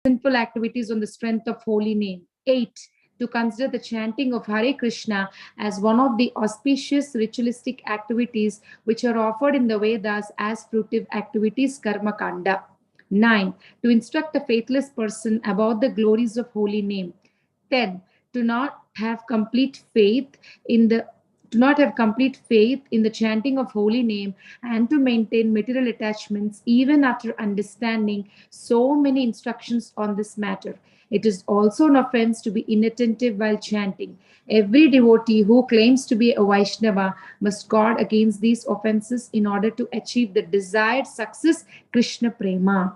sinful activities on the strength of holy name. 8. To consider the chanting of Hare Krishna as one of the auspicious ritualistic activities which are offered in the Vedas as fruitive activities, karma kanda. 9. To instruct a faithless person about the glories of holy name. 10. To not have complete faith in the chanting of holy name and to maintain material attachments even after understanding so many instructions on this matter. It is also an offense to be inattentive while chanting. Every devotee who claims to be a Vaishnava must guard against these offenses in order to achieve the desired success, Krishna Prema.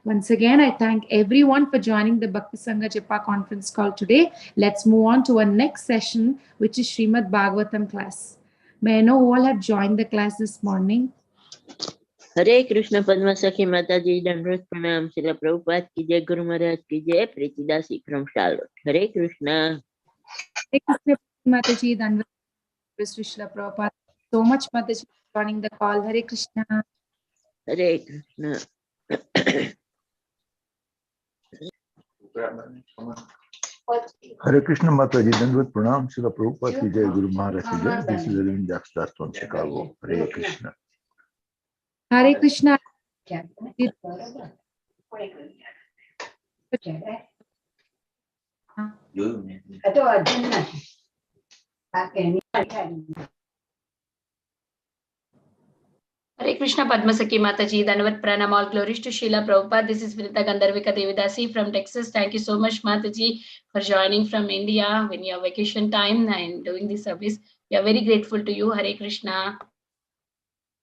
Once again, I thank everyone for joining the Bhakti Sangha Japa conference call today. Let's move on to our next session, which is Srimad Bhagavatam class. May I know who all have joined the class this morning? Hare Krishna Padma Sakhi Mataji Dandrat Pranam Srila Prabhupada ki jai, Guru Maharaj ki jai, Preetidasi from Charlotte. Hare Krishna. Hare Krishna Mataji Dandrat Srila Prabhupada. So much Mataji for joining the call. Hare Krishna. Hare Krishna. Hare Krishna Mataji, Dandvat Pranam, Srila Prabhupada ki jai, Guru Maharaj ki jai. This is Arvind Jaksdas from Chicago. Hare Krishna. Hare Krishna. Hare Krishna Padmasaki Mataji, Dhanavad Pranam, all glories to Srila Prabhupada. This is Vinita Gandharvika Devidasi from Texas. Thank you so much, Mataji, for joining from India when you have vacation time and doing this service. We are very grateful to you. Hare Krishna.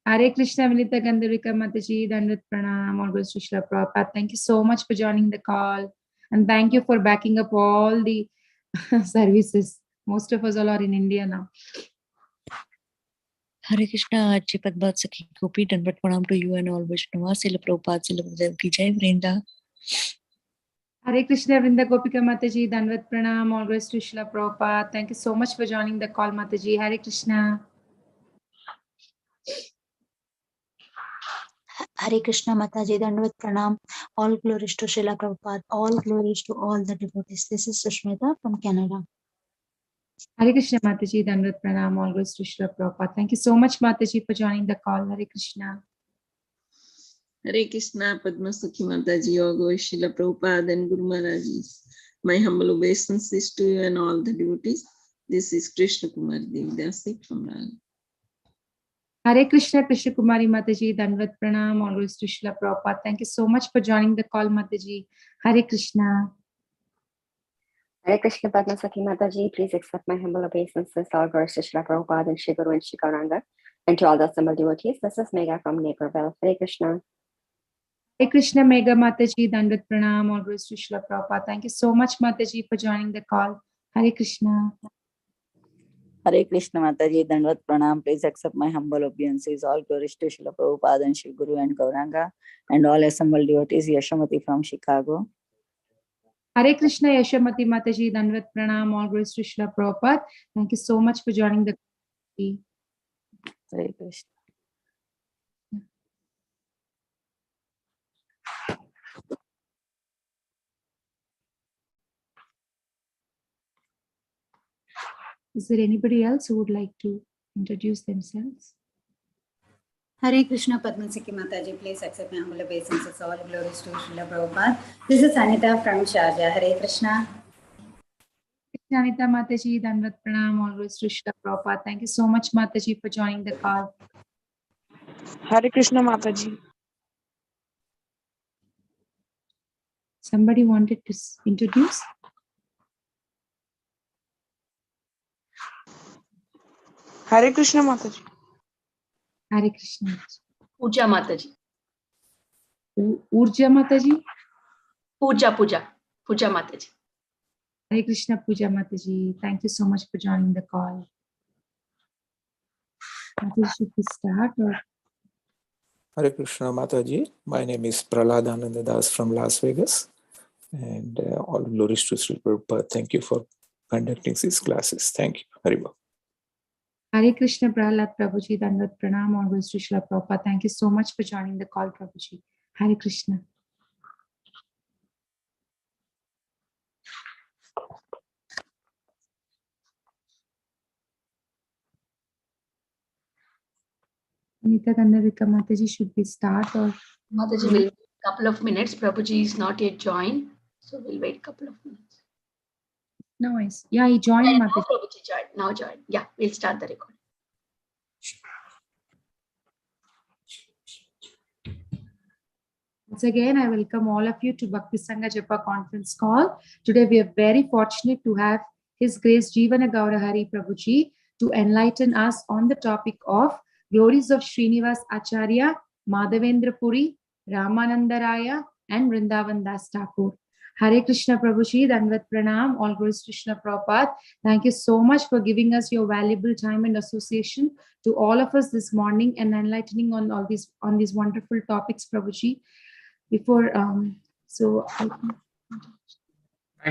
Hare Krishna, Vinita Gandharvika Mataji, Dhanavad Pranam, all glories to Srila Prabhupada. Thank you so much for joining the call. And thank you for backing up all the services. Most of us all are in India now. Hare Krishna, Achi Padmat Sakhi Gopi, Danvat Pranam to you and all Vaishnavas, Srila Prabhupada, Srila Madhavendra ki jai, Vrinda. Hare Krishna, Vrinda Gopika Mataji, Dhanvat Pranam, all glories to Srila Prabhupada. Thank you so much for joining the call, Mataji. Hare Krishna. Hare Krishna Mataji, Dandavat Pranam. All glories to Srila Prabhupada. All glories to all the devotees. This is Sushmita from Canada. Hare Krishna Mataji, Dhanvat Pranam, all glories to Srila Prabhupada. Thank you so much, Mataji, for joining the call. Hare Krishna. Hare Krishna Padma Sakhi Mataji, all glories to Srila Prabhupada and Guru Maharaj. My humble obeisances to you and all the devotees. This is Krishna Kumar Devidasi from Raya. Hare Krishna, Krishna Kumari Mataji, Dhanvat Pranam, all glories to Srila Prabhupada. Thank you so much for joining the call, Mataji. Hare Krishna. Hare Krishna Padma Sakhi Mataji, please accept my humble obeisances, all glories to Srila Prabhupada and Shri Guru and Shri Gauranga, and to all the assembled devotees. This is Megha from Naperville. Hare Krishna. Hare Krishna, Mega Mataji, Dandat Pranam, all glories to Srila Prabhupada. Thank you so much, Mataji, for joining the call. Hare Krishna. Hare Krishna Mataji, Dandvat Pranam. Please accept my humble obeisances. All glories to Srila Prabhupada and Shri Guru and Gauranga, and all assembled devotees. Yashamati from Chicago. Hare Krishna, Yashamati Mataji, Danvat Pranam, all glories to Srila Prabhupada. Thank you so much for joining the call. Hare Krishna. Is there anybody else who would like to introduce themselves? Hare Krishna Padmasaki Mataji, please accept my humble obeisances. All glories to Srila Prabhupada. This is Anita from Sharjah. Hare Krishna. Anita Mataji, Danvat Pranam, all glories to Srila Prabhupada. Thank you so much, Mataji, for joining the call. Hare Krishna Mataji. Somebody wanted to introduce? Hare Krishna Mataji. Hare Krishna. Puja Mataji. Urja Mataji? Puja Mataji. Hare Krishna, Puja Mataji. Thank you so much for joining the call. Mataji, should we start? Or? Hare Krishna Mataji. My name is Prahlad Anandadas from Las Vegas. And all glories to Sri Prabhupada. Thank you for conducting these classes. Thank you. Haribol. Hare Krishna, Prahlad Prabhuji, Dandat Pranam, all glories to Srila Prabhupada. Thank you so much for joining the call, Prabhuji. Hare Krishna. Anita Gandharika Mataji, should we start or? Mataji, will wait a couple of minutes. Prabhuji is not yet joined, so we'll wait a couple of minutes. No worries. Yeah, he joined, Now Mataji. Prabhuji joined. Now joined. Yeah, we'll start the recording. Once again, I welcome all of you to Bhakti Sangha Japa conference call. Today, we are very fortunate to have His Grace Jivana Gaur Hari Prabhuji to enlighten us on the topic of Glories of Srinivasa Acharya, Madhavendra Puri, Ramananda Raya, and Vrindavan Das Thakur. Hare Krishna Prabhuji, Dandavat Pranam, all glories to Krishna Prabhupada. Thank you so much for giving us your valuable time and association to all of us this morning and enlightening on all these wonderful topics, Prabhuji. Before thank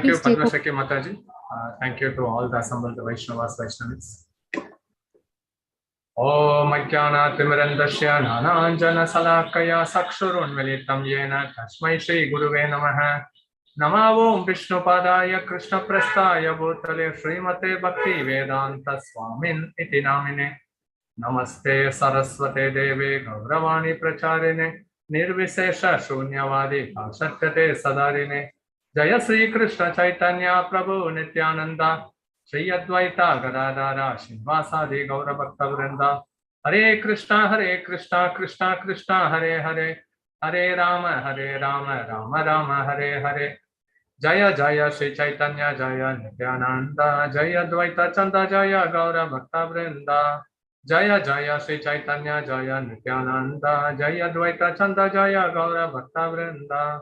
you, Padma Sakhi Mataji. Thank you to all the assembled Vaishnavas, Vaishnavis. Om Ajnana Timirandasya Nananjana Salakaya Sakshurunmilitam Yena Tasmai Shri Guruve Namaha. Namo Vishnu Padaya Krishna Prastaya Bhutale Srimate Bhakti Vedanta Swamin Iti Namine. Namaste Saraswate Deve Gauravani Pracharine Nirvisesha Shunyavadi Satyate Sadarine. Jaya Sri Krishna Chaitanya Prabhu Nityananda Shri Advaita Gadadara Srinivasa Gaura Bhakta Vrinda. Hare Krishna Krishna Krishna Hare Hare Hare Rama Rama Rama Hare Hare. Jaya Jaya Sri Chaitanya Jaya Nityananda Jaya Advaita Chanda Jaya Gaura Bhakta Vrinda. Jaya Jaya Sri Chaitanya Jaya Nityananda Jaya Advaita Chanda Jaya Gaura Bhakta Vrinda.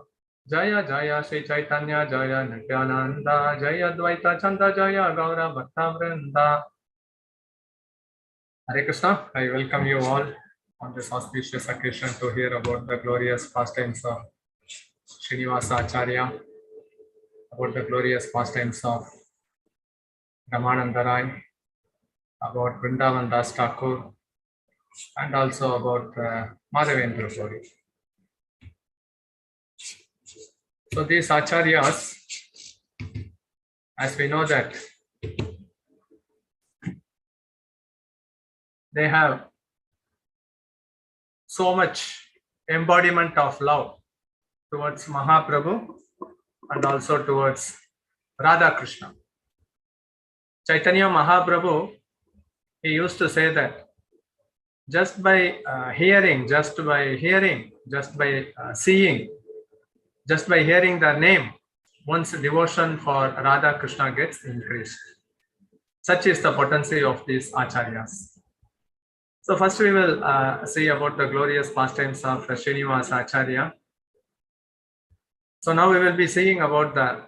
Jaya Jaya Sri Chaitanya Jaya Nityananda Jaya Advaita Chanda Jaya Gaura Bhakta Vrinda. Hare Krishna, I welcome you all on this auspicious occasion to hear about the glorious pastimes of Srinivasa Acharya, about the glorious pastimes of Ramananda Raya, about Vrindavan Das Thakur, and also about Madhavendra Puri. So these Acharyas, as we know that they have so much embodiment of love towards Mahaprabhu and also towards Radha Krishna. Chaitanya Mahaprabhu, he used to say that just by hearing, just by seeing, just by hearing the name, one's devotion for Radha Krishna gets increased. Such is the potency of these Acharyas. So first we will see about the glorious pastimes of Srinivasa Acharya. So now we will be seeing about the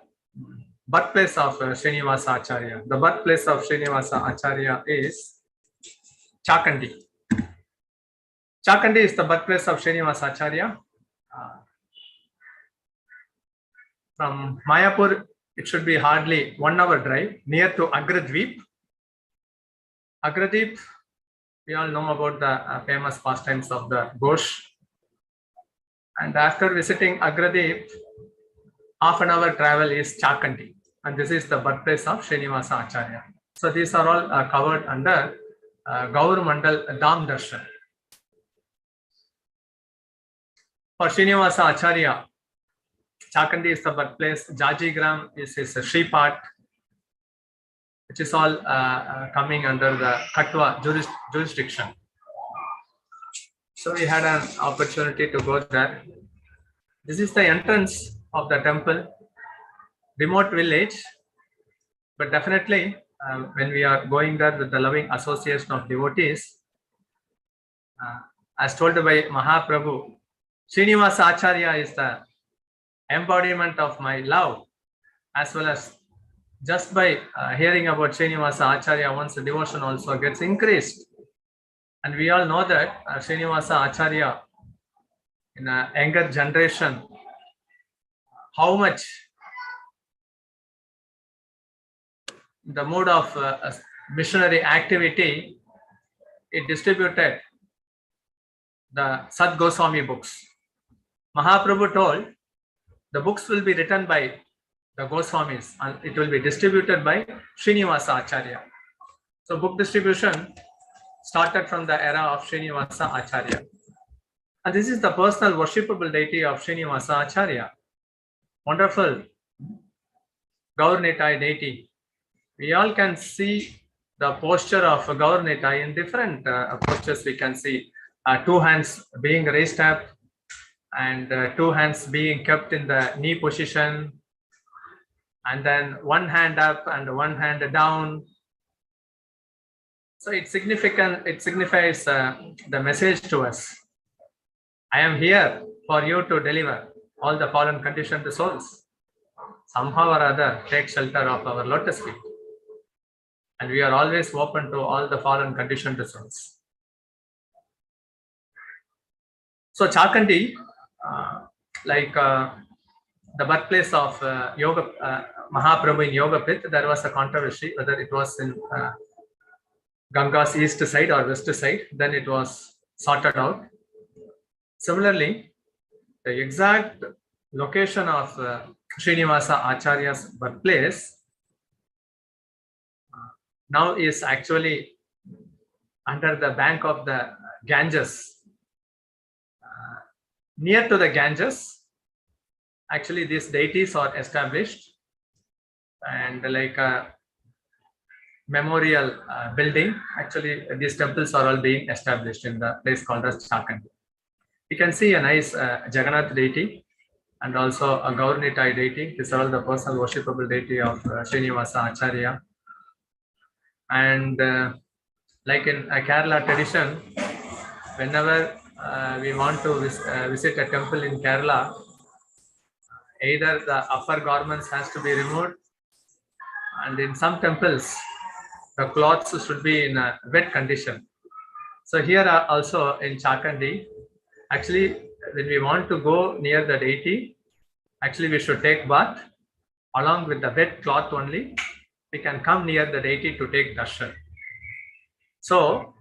birthplace of Srinivasa Acharya. The birthplace of Srinivasa Acharya is Chakandi. Chakandi is the birthplace of Srinivasa Acharya. From Mayapur, it should be hardly 1 hour drive, near to Agradweep. Agradweep, we all know about the famous pastimes of the Ghosh. And after visiting Agradweep, half an hour travel is Chakandi. And this is the birthplace of Srinivasa Acharya. So these are all covered under Gaur Mandal Dham Darshan. For Srinivasa Acharya, Chakandi is the birthplace, Jajigram is his Shripat, which is all coming under the Katwa jurisdiction. So we had an opportunity to go there. This is the entrance of the temple, remote village, but definitely when we are going there with the loving association of devotees, as told by Mahaprabhu, Srinivasa Acharya is the embodiment of my love, as well as just by hearing about Srinivasa Acharya, one's devotion also gets increased. And we all know that Srinivasa Acharya in a younger generation, how much the mode of missionary activity, it distributed the Sad Goswami books. Mahaprabhu told the books will be written by the Goswamis and it will be distributed by Srinivasa Acharya. So book distribution started from the era of Srinivasa Acharya. And this is the personal worshipable deity of Srinivasa Acharya. Wonderful Gaur Nitai deity. We all can see the posture of Gaur Nitai in different postures. We can see 2 hands being raised up and 2 hands being kept in the knee position, and then 1 hand up and 1 hand down. So it's significant. It signifies the message to us. I am here for you to deliver all the fallen conditioned souls. Somehow or other, take shelter of our lotus feet. And we are always open to all the fallen conditioned souls. So Chakandi, like the birthplace of Yoga Mahaprabhu in Yoga Pit, there was a controversy whether it was in Ganga's east side or west side. Then it was sorted out. Similarly, the exact location of Srinivasa Acharya's birthplace now is actually under the bank of the Ganges. Near to the Ganges, actually these deities are established, and like a memorial building, actually these temples are all being established in the place called as Chakandi. You can see a nice Jagannath deity and also a Gaur Nitai deity. These are all the personal worshipable deity of Srinivasa Acharya. And like in a Kerala tradition, whenever we want to visit a temple in Kerala, either the upper garments has to be removed, and in some temples, the clothes should be in a wet condition. So here also in Chakandi, actually, when we want to go near the deity, actually we should take bath along with the wet cloth only. We can come near the deity to take darshan. So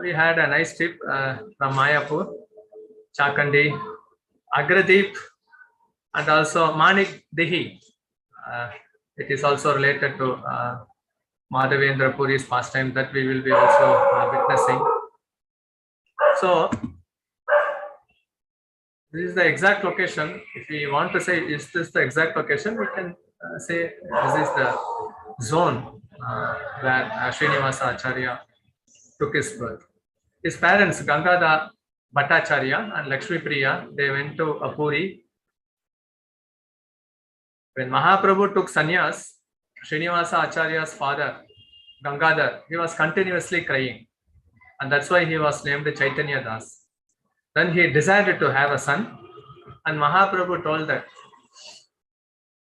we had a nice trip from Mayapur, Chakandi, Agradeep, and also Manik Dihi. It is also related to Madhavendra Puri's pastime that we will be also witnessing. So this is the exact location. If we want to say, is this the exact location, we can say this is the zone where Srinivasa Acharya took his birth. His parents, Gangadhar Bhattacharya and Lakshmi Priya, they went to Puri. When Mahaprabhu took sannyas, Srinivasa Acharya's father, Gangadhar, he was continuously crying. And that's why he was named Chaitanya Das. Then he desired to have a son. And Mahaprabhu told that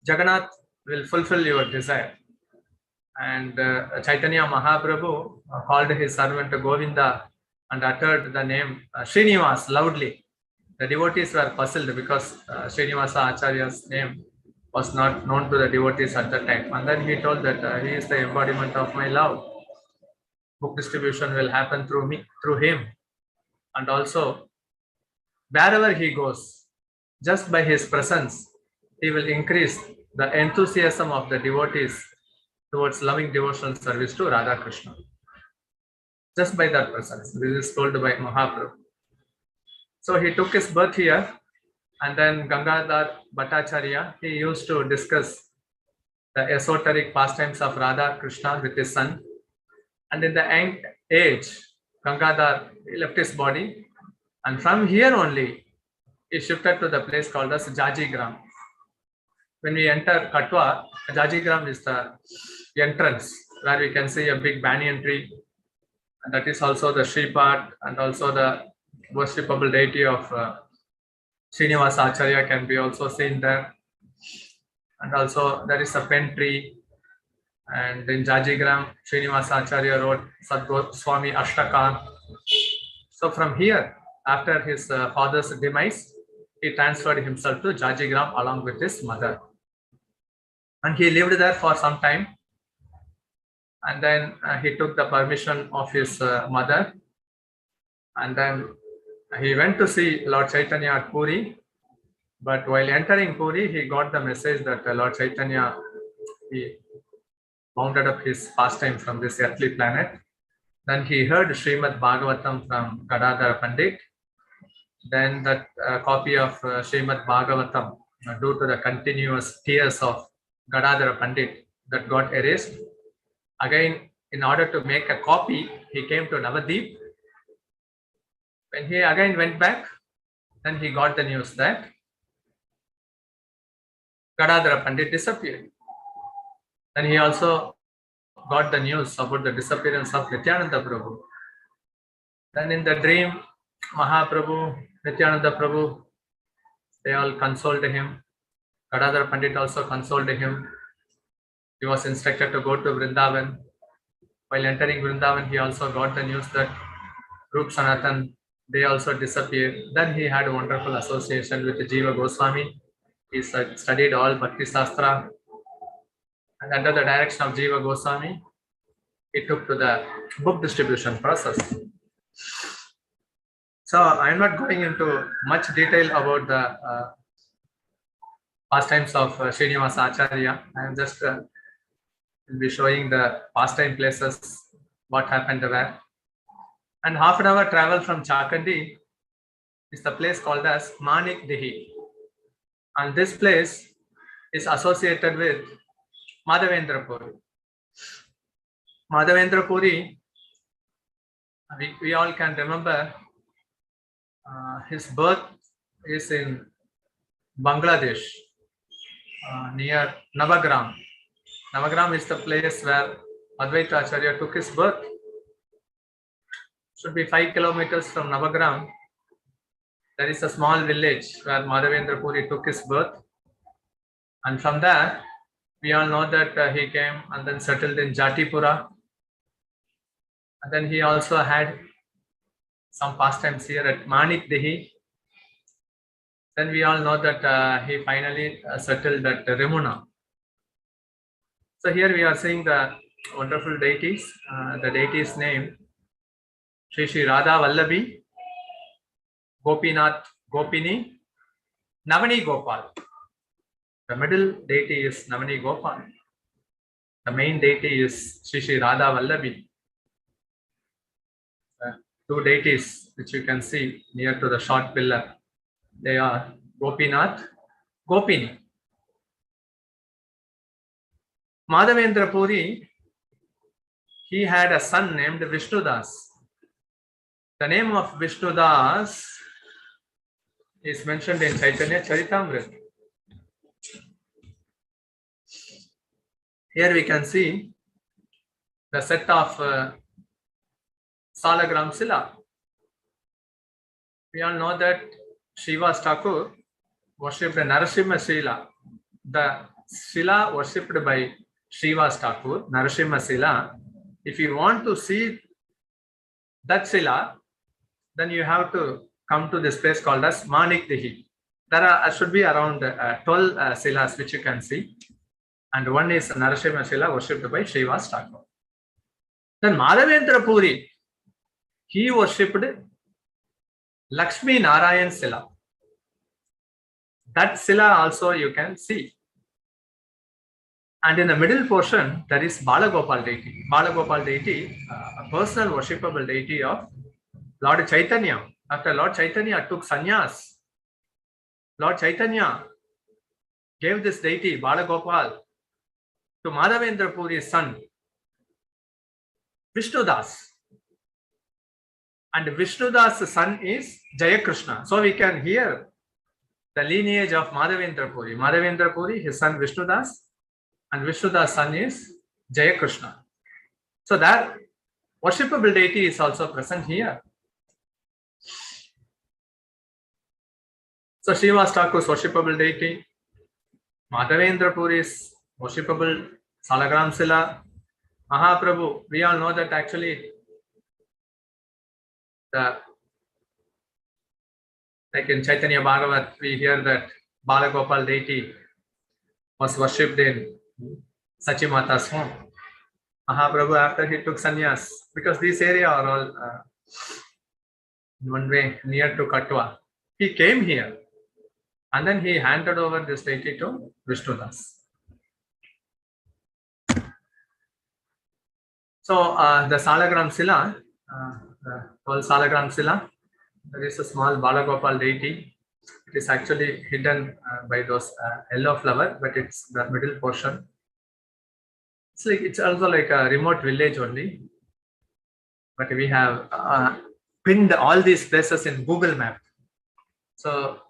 Jagannath will fulfill your desire. And Chaitanya Mahaprabhu called his servant Govinda and uttered the name Srinivas loudly. The devotees were puzzled because Srinivasa Acharya's name was not known to the devotees at the time. And then he told that he is the embodiment of my love. Book distribution will happen through me, through him. And also, wherever he goes, just by his presence, he will increase the enthusiasm of the devotees towards loving devotional service to Radha Krishna. Just by that presence. This is told by Mahaprabhu. So he took his birth here, and then Gangadhar Bhattacharya, he used to discuss the esoteric pastimes of Radha Krishna with his son. And in the young age, Gangadhar left his body, and from here only, he shifted to the place called as Jajigram. When we enter Katwa, Jajigram is the entrance where we can see a big banyan tree, and that is also the Shripad, and also the worshipable deity of Srinivasa Acharya can be also seen there. And also there is a pen tree, and in Jajigram, Srinivasa Acharya wrote Sadguru Swami Ashtaka. So from here, after his father's demise, he transferred himself to Jajigram along with his mother. And he lived there for some time. And then he took the permission of his mother. And then he went to see Lord Chaitanya at Puri. But while entering Puri, he got the message that Lord Chaitanya, he bounded up his pastime from this earthly planet. Then he heard Srimad Bhagavatam from Gadadhar Pandit. Then that copy of Srimad Bhagavatam, due to the continuous tears of Gadadhar Pandit, that got erased. Again, in order to make a copy, he came to Navadip. When he again went back, then he got the news that Gadadhar Pandit disappeared. Then he also got the news about the disappearance of Nityananda Prabhu. Then in the dream, Mahaprabhu, Nityananda Prabhu, they all consoled him. Gadadhar Pandit also consoled him. He was instructed to go to Vrindavan. While entering Vrindavan, he also got the news that Rup Sanatan, they also disappeared. Then he had a wonderful association with Jiva Goswami. He studied all Bhakti Sastra. And under the direction of Jiva Goswami, he took to the book distribution process. So I am not going into much detail about the pastimes of Srinivasa Acharya. I am just will be showing the pastime places, what happened there. And half an hour travel from Chakandi is the place called as Manik Dehi. And this place is associated with Madhavendra Puri. Madhavendra Puri, we all can remember his birth is in Bangladesh, near Navagram. Navagram is the place where Advaita Acharya took his birth. Should be 5 kilometers from Navagram. There is a small village where Madhavendra Puri took his birth. And from there, we all know that he came and then settled in Jatipura. And then he also had some pastimes here at Manik Dehi. Then we all know that he finally settled at Remuna. So here we are seeing the wonderful deities. The deity's name, Shri Shri Radha Vallabi, Gopinath Gopini, Navani Gopal. The middle deity is Navani Gopal. The main deity is Shri Shri Radha Vallabi. Two deities which you can see near to the short pillar. They are Gopinath, Gopini. Madhavendra Puri, he had a son named Vishnudas. The name of Vishnudas is mentioned in Chaitanya Charitamrita. Here we can see the set of Salagram Sila. We all know that Srivas Thakur worshipped Narasimha Sila. The Sila worshipped by Srivas Thakur, Narasimha Sila. If you want to see that Sila, then you have to come to this place called as Manik Dehi. There should be around 12 Silas which you can see. And one is Narasimha Sila worshipped by Srivas Thakur. Then Madhavendra Puri, he worshipped Lakshmi Narayan Sila. That Sila also you can see. And in the middle portion, there is Balagopal deity. Balagopal deity, a personal worshipable deity of Lord Chaitanya. After Lord Chaitanya took sannyas, Lord Chaitanya gave this deity, Balagopal, to Madhavendra Puri's son, Vishnudas. And Vishnudas' son is Jayakrishna. So we can hear the lineage of Madhavendra Puri. Madhavendra Puri, his son Vishnudas, and Vishnudas' son is Jayakrishna. So that worshipable deity is also present here. So Srivas Thakur's worshipable deity, Madhavendra Puri's worshipable Salagram Sila, Mahaprabhu. We all know that actually like in Chaitanya Bhagavat, we hear that Balagopal deity was worshipped in Sachimata's home. Mahaprabhu, after he took sannyas, because these areas are all in one way near to Katwa, he came here and then he handed over this deity to Vishnudas. So the Salagram Sila, the 12 Salagram Sila, there is a small Balagopal deity. It is actually hidden by those yellow flower, but it's the middle portion. It's also like a remote village only, but we have pinned all these places in Google Map. So,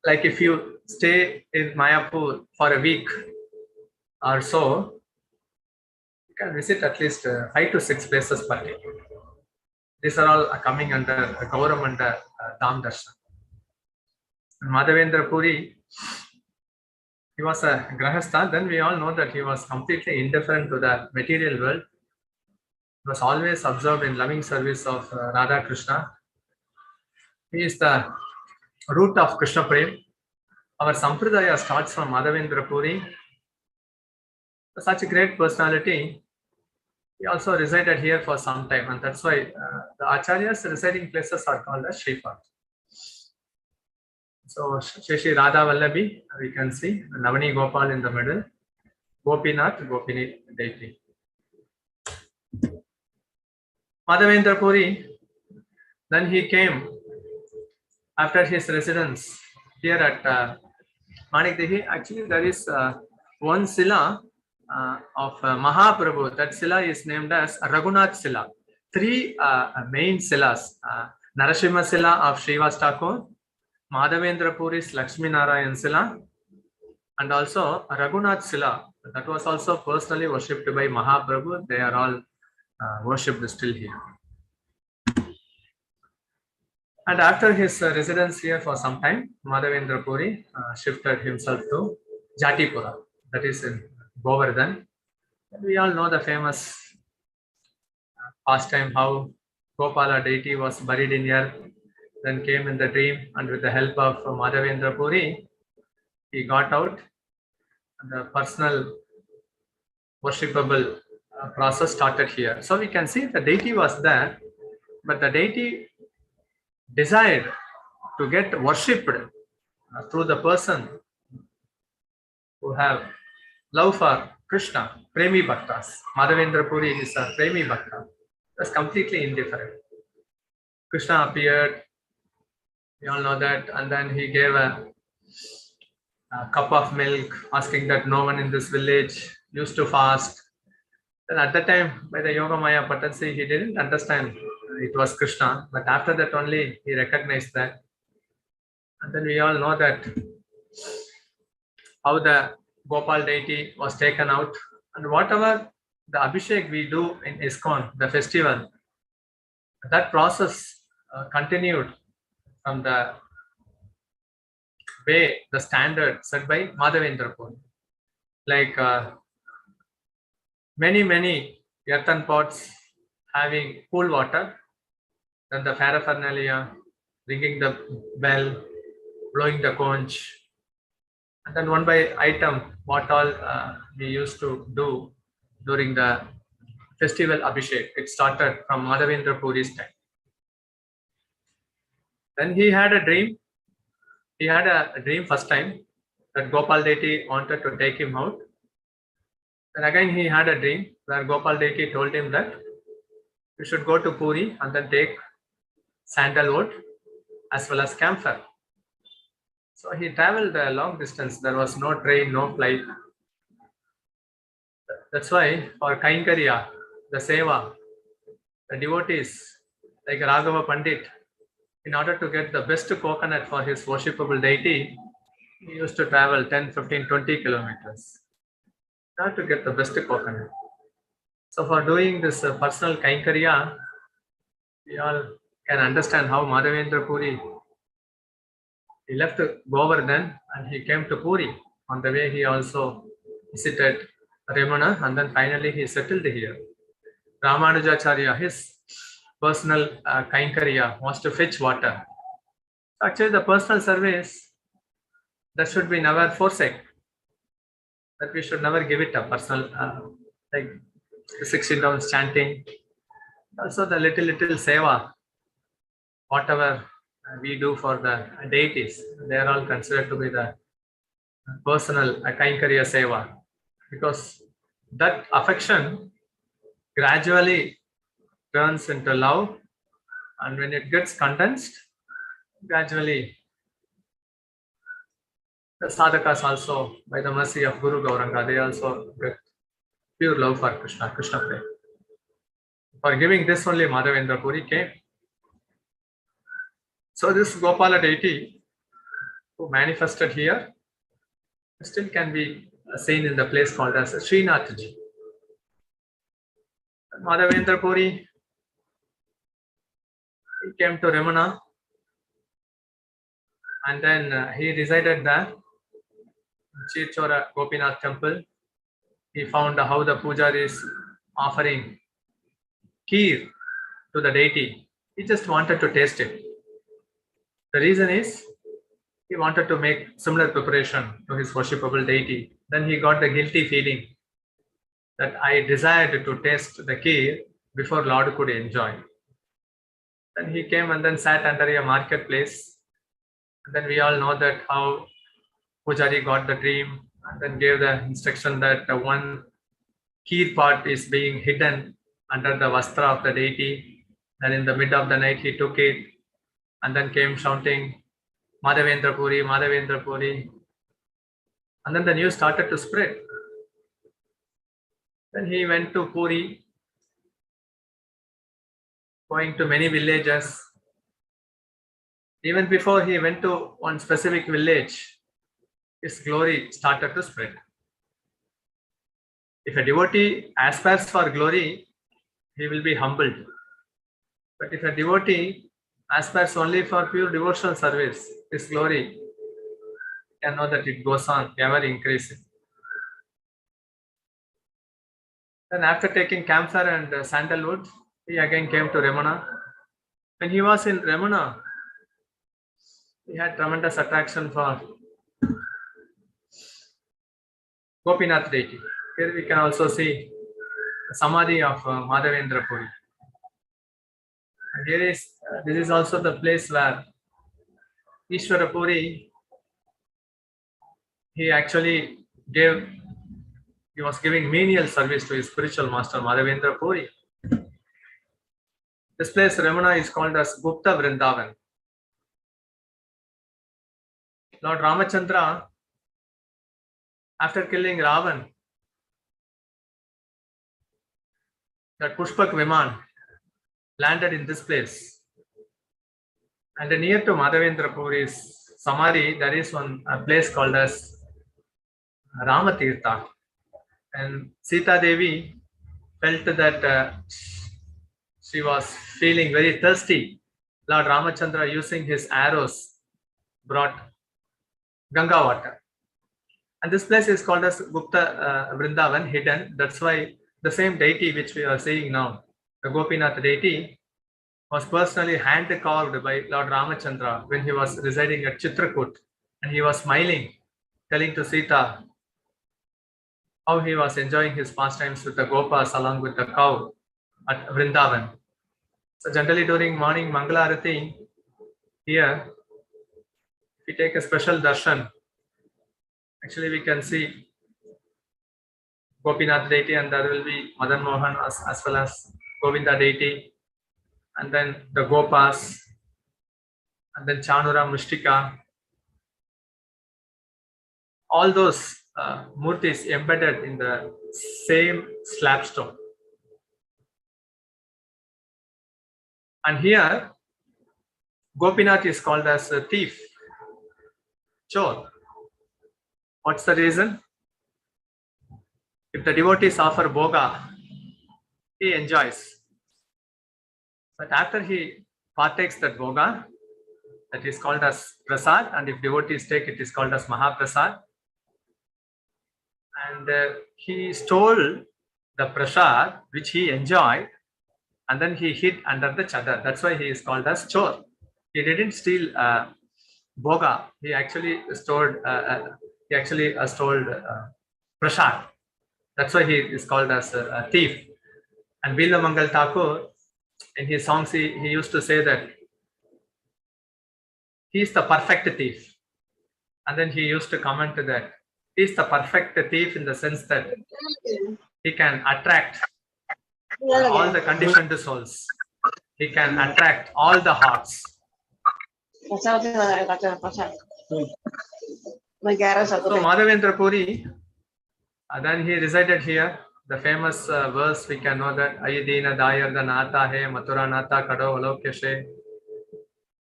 like if you stay in Mayapur for a week or so, you can visit at least 5 to 6 places per day. These are all coming under Gauramanda Dham Darshan. Madhavendra Puri, he was a Grahastha. Then we all know that he was completely indifferent to the material world. He was always observed in loving service of Radha Krishna. He is the root of Krishna Prem. Our Sampradaya starts from Madhavendra Puri. Such a great personality. He also resided here for some time, and that's why the Acharyas residing places are called as Shripad. So Shri Radha Vallabi, we can see Navani Gopal in the middle, Gopinath, Gopini deity. Madhavendra Puri, then he came after his residence here at Manikdehi. Actually, there is one Sila of Mahaprabhu. That Sila is named as Raghunath Sila. 3 main Silas, Narasimha Sila of Srivas Thakur, Madhavendra Puri's Lakshmi Narayan Sila, and also Raghunath Sila. That was also personally worshipped by Mahaprabhu. They are all worshipped still here. And after his residence here for some time, Madhavendra Puri shifted himself to Jatipura, that is in Govardhan. We all know the famous pastime how Gopala deity was buried in earth, then came in the dream, and with the help of Madhavendra Puri, he got out, and the personal worshipable process started here. So we can see the deity was there, but the deity desired to get worshipped through the person who have love for Krishna, Premi Bhaktas. Madhavendra Puri is a Premi Bhakta. Was completely indifferent. Krishna appeared, we all know that, and then he gave a cup of milk, asking that no one in this village used to fast. Then at that time, by the Yoga Maya Patansi, he didn't understand it was Krishna, but after that only he recognized that. And then we all know that how the Gopal deity was taken out, and whatever the Abhishek we do in ISKCON, the festival, that process continued from the way, the standard set by Madhavendra Puri. Like many earthen pots having cool water, then the paraphernalia, ringing the bell, blowing the conch, and then one by item, what all we used to do during the festival Abhishek. It started from Madhavendra Puri's time. Then he had a dream. He had a dream first time that Gopal deity wanted to take him out. Then again he had a dream where Gopal deity told him that you should go to Puri and then take sandalwood as well as camphor. So he traveled a long distance. There was no train, no flight. That's why for Kainkariya, the Seva, the devotees like Raghava Pandit, in order to get the best coconut for his worshipable deity, he used to travel 10, 15, 20 kilometers in order to get the best coconut. So for doing this personal Kainkariya, we all can understand how Madhavendra Puri, he left Govardhan and he came to Puri. On the way he also visited Ramana, and then finally he settled here. Ramanuja Acharya, his personal Kainkariya was to fetch water. Actually the personal service, that should be never forsake. That we should never give it up. Personal, like the 16 rounds chanting, also the little seva, whatever we do for the deities, they are all considered to be the personal Kainkariya seva, because that affection gradually turns into love, and when it gets condensed, gradually the sadhakas also, by the mercy of Guru Gauranga, they also get pure love for Krishna, Krishna Prem. For giving this only Madhavendra Puri came. So this Gopala deity who manifested here still can be seen in the place called as Srinathji. Madhavendra Puri, he came to Ramana, and then he resided there, Chirchora Gopinath Temple. He found how the pujaris is offering kheer to the deity. He just wanted to taste it. The reason is he wanted to make similar preparation to his worshipable deity. Then he got the guilty feeling that I desired to taste the kheer before Lord could enjoy. Then he came and then sat under a marketplace. And then we all know that how Pujari got the dream and then gave the instruction that the one kheer pot is being hidden under the vastra of the deity. And in the mid of the night he took it and then came shouting, Madhavendra Puri, Madhavendra Puri. And then the news started to spread. Then he went to Puri, going to many villages. Even before he went to one specific village, his glory started to spread. If a devotee aspires for glory, he will be humbled. But if a devotee aspires only for pure devotional service, his glory, you can know that it goes on ever increasing. Then after taking camphor and sandalwood, he again came to Ramana. When he was in Ramana, he had tremendous attraction for Gopinath deity. Here we can also see the Samadhi of Madhavendra Puri. And here is, this is also the place where Ishwara Puri, he was giving menial service to his spiritual master Madhavendra Puri. This place, Ramana, is called as Gupta Vrindavan. Lord Ramachandra, after killing Ravan, that Pushpak Viman landed in this place. And near to Madhavendra Puri's Samadhi, there is a place called as Ramatirtha. And Sita Devi felt that she was feeling very thirsty. Lord Ramachandra, using his arrows, brought Ganga water. And this place is called as Gupta Vrindavan, hidden. That's why the same deity which we are seeing now, the Gopinath deity, was personally hand-carved by Lord Ramachandra when he was residing at Chitrakoot. And he was smiling, telling to Sita how he was enjoying his pastimes with the Gopas along with the cow at Vrindavan. So generally during morning Mangala Arati, here, if we take a special darshan, actually we can see Gopinath deity, and there will be Madan Mohan as well as Govinda deity, and then the Gopas, and then Chanura Mushtika. All those murtis embedded in the same slabstone. And here, Gopinath is called as a thief, chor. What's the reason? If the devotees offer bhoga, he enjoys. But after he partakes that bhoga, that is called as prasad, and if devotees take it, is called as Mahaprasad. And he stole the prasad which he enjoyed, and then he hid under the chadar. That's why he is called as chor. He didn't steal bhoga. He actually stole prasad. That's why he is called as a thief. And Mangal Thakur, in his songs, he used to say that he is the perfect thief. And then he used to comment that he is the perfect thief in the sense that he can attract all the conditioned souls. He can attract all the hearts. So Madhavendra Puri, then he resided here. The famous verse we can know that Ayidina Dayar the Nata He Mathura Nata Kado Alokeshe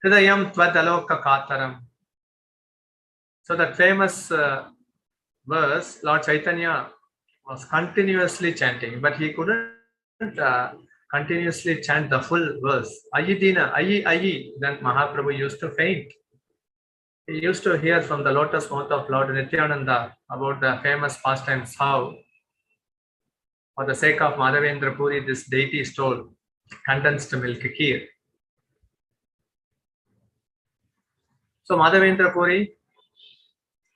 Hridayam Tvad Aloka Kataram. So that famous verse, Lord Chaitanya was continuously chanting, but he couldn't continuously chant the full verse. Ayidina, Ayi, Ayi. Then Mahaprabhu used to faint. He used to hear from the lotus mouth of Lord Nityananda about the famous pastimes, how for the sake of Madhavendra Puri, this deity stole condensed milk kheer. So Madhavendra Puri,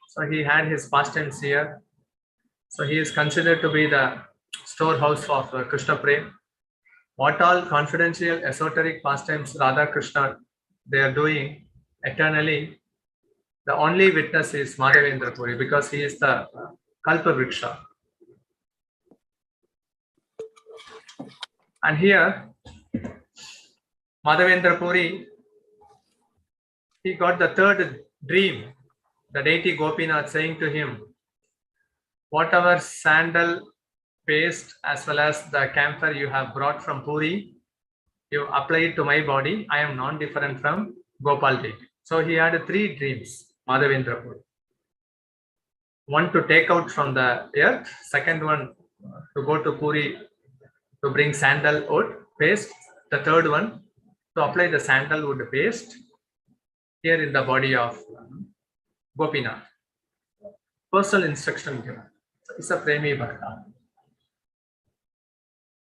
so he had his pastimes here. So he is considered to be the storehouse of Krishna Prem. What all confidential esoteric pastimes Radha Krishna they are doing eternally, the only witness is Madhavendra Puri, because he is the Kalpa Vriksha. And here, Madhavendra Puri, he got the third dream. The deity Gopinath saying to him, whatever sandal paste as well as the camphor you have brought from Puri, you apply it to my body. I am non-different from Gopal deity. So he had 3 dreams, Madhavendra Puri. One to take out from the earth, second one to go to Puri to bring sandalwood paste, the third one to apply the sandalwood paste here in the body of Gopinath. Personal instruction given. So it's a Premi Bhakta.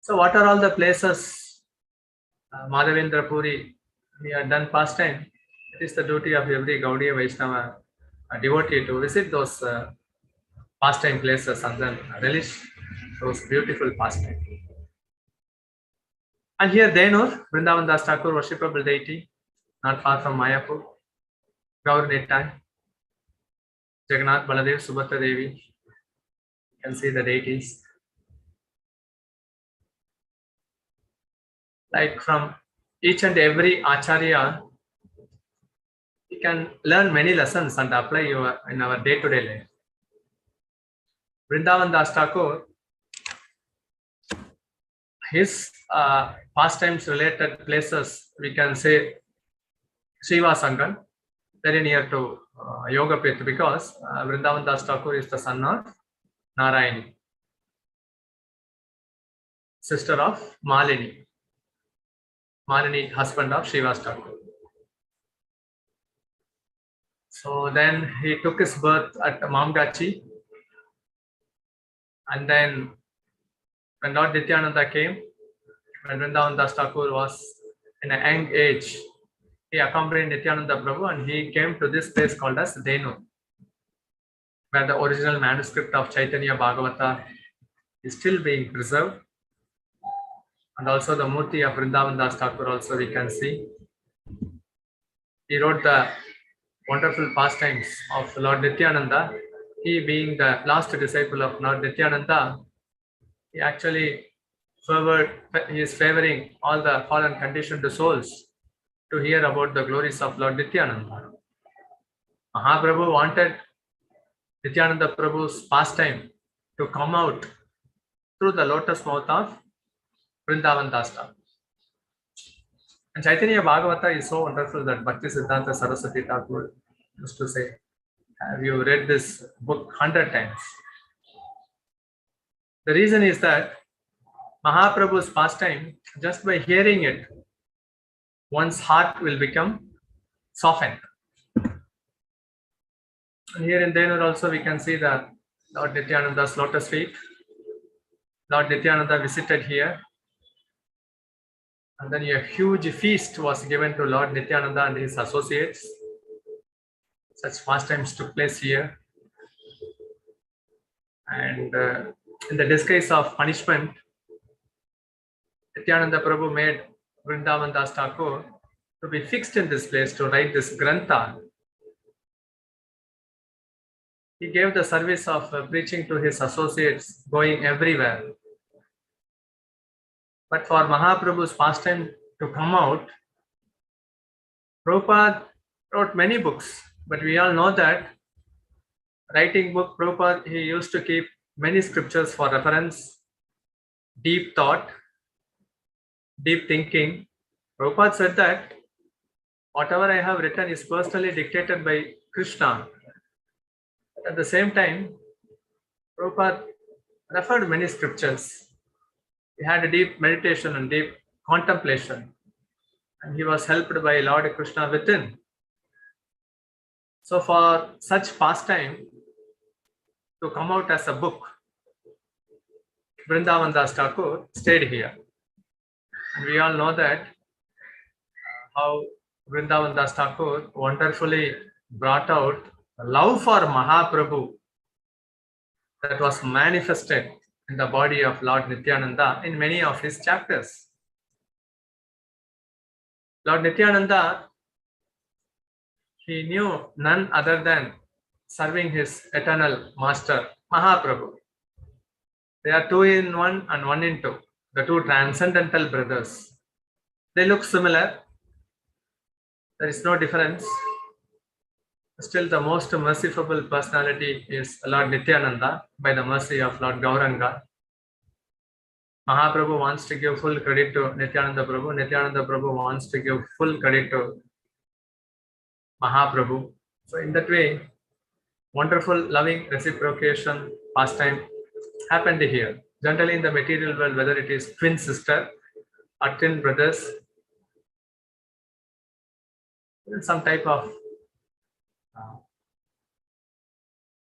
So what are all the places Madhavendra Puri he had done past time? It is the duty of every Gaudiya Vaishnava devotee to visit those pastime places and then relish those beautiful pastimes. And here Denur, Vrindavan Das Thakur, worshipable deity, not far from Mayapur, Gaur Nittai, Jagannath, Baladev, Subhadra Devi. You can see the deities. Like from each and every Acharya, you can learn many lessons and apply in our day-to-day life. Vrindavan Das Thakur, his pastimes related places, we can say Shiva Sangan, very near to Yoga Pith, because Vrindavan Das Thakur is the son of Narayani, sister of Malini, husband of Shiva Thakur. So then he took his birth at Mamgachi, and then when Lord Nityananda came, when Vrindavan Das Thakur was in a young age, he accompanied Nityananda Prabhu and he came to this place called as Denu, where the original manuscript of Chaitanya Bhagavata is still being preserved. And also the Murti of Vrindavan Das Thakur also we can see. He wrote the wonderful pastimes of Lord Nityananda. He being the last disciple of Lord Nityananda, he actually he is favoring all the fallen conditioned souls to hear about the glories of Lord Nityananda. Mahaprabhu wanted Nityananda Prabhu's pastime to come out through the lotus mouth of Vrindavan Das Thakur. And Chaitanya Bhagavata is so wonderful that Bhakti Siddhanta Saraswati Thakur used to say, have you read this book 100 times? The reason is that Mahaprabhu's pastime, just by hearing it, one's heart will become softened. And here in Denur also we can see the Lord Nityananda's lotus feet. Lord Nityananda visited here. And then a huge feast was given to Lord Nityananda and his associates. Such pastimes took place here. And in the disguise of punishment, Nityananda Prabhu made Vrindavan Das Thakur to be fixed in this place to write this Grantha. He gave the service of preaching to his associates, going everywhere. But for Mahaprabhu's pastime to come out, Prabhupada wrote many books, but we all know that writing book, Prabhupada, he used to keep many scriptures for reference, deep thought, deep thinking. Prabhupada said that whatever I have written is personally dictated by Krishna. At the same time, Prabhupada referred many scriptures. He had a deep meditation and deep contemplation, and he was helped by Lord Krishna within. So for such pastime to come out as a book, Vrindavan Das Thakur stayed here. And we all know that how Vrindavan Das Thakur wonderfully brought out love for Mahaprabhu that was manifested in the body of Lord Nityananda in many of his chapters. Lord Nityananda, he knew none other than serving his eternal master, Mahaprabhu. They are two in one and one in two, the two transcendental brothers. They look similar. There is no difference. Still, the most merciful personality is Lord Nityananda by the mercy of Lord Gauranga. Mahaprabhu wants to give full credit to Nityananda Prabhu. Nityananda Prabhu wants to give full credit to Mahaprabhu. So in that way, wonderful loving reciprocation pastime happened here. Generally in the material world, whether it is twin sister or twin brothers, some type of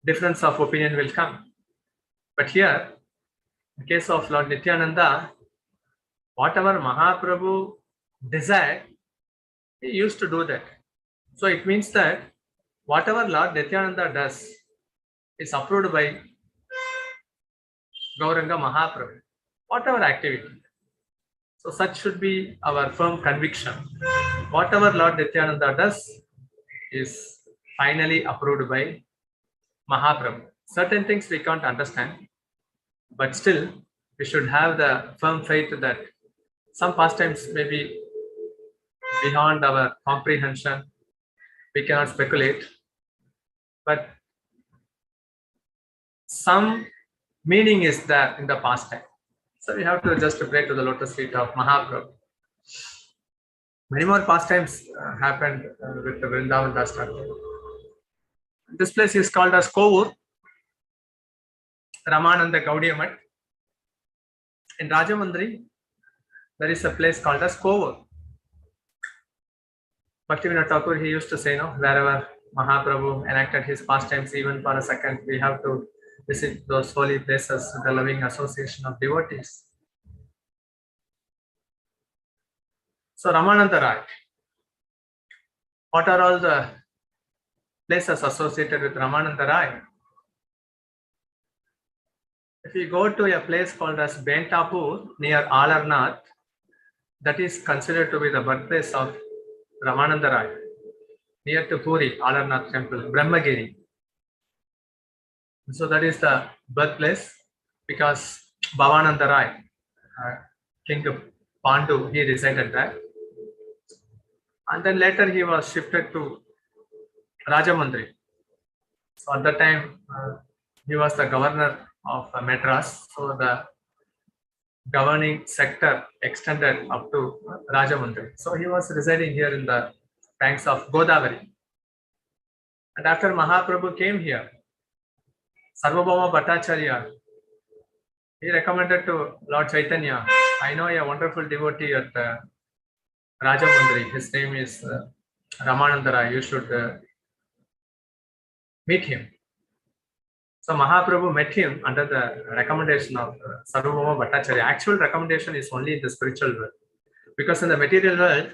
difference of opinion will come. But here, in case of Lord Nityananda, whatever Mahaprabhu desired, he used to do that. So it means that whatever Lord Nityananda does is approved by Gauranga Mahaprabhu, whatever activity. So such should be our firm conviction. Whatever Lord Nityananda does is finally approved by Mahaprabhu. Certain things we can't understand, but still we should have the firm faith that some pastimes may be beyond our comprehension. We cannot speculate, but some meaning is there in the pastime. So we have to just pray to the lotus feet of Mahaprabhu. Many more pastimes happened with the Vrindavan Das Thakur. This place is called as Kovur, Ramananda Gaudiya. In Rajamandri, there is a place called as Kovur. Bhaktivinoda Thakur, he used to say, no, wherever Mahaprabhu enacted his pastimes, even for a second, we have to visit those holy places with the loving association of devotees. So Ramananda Raya, what are all the places associated with Ramananda Raya? If you go to a place called as Bentapur near Alarnath, that is considered to be the birthplace of Ramananda Raya, near to Puri, Alarnath Temple, Brahmagiri. So that is the birthplace because Bhavananda Rai, King of Pandu, he resided there. And then later he was shifted to Rajamandri. So at that time, he was the governor of Madras. So the governing sector extended up to Rajamandri. So he was residing here in the banks of Godavari. And after Mahaprabhu came here, Sarvabhauma Bhattacharya, he recommended to Lord Chaitanya, I know a wonderful devotee at Rajamandri. His name is Ramananda Rai. You should meet him. So Mahaprabhu met him under the recommendation of Sarvabhauma Bhattacharya. Actual recommendation is only in the spiritual world. Because in the material world,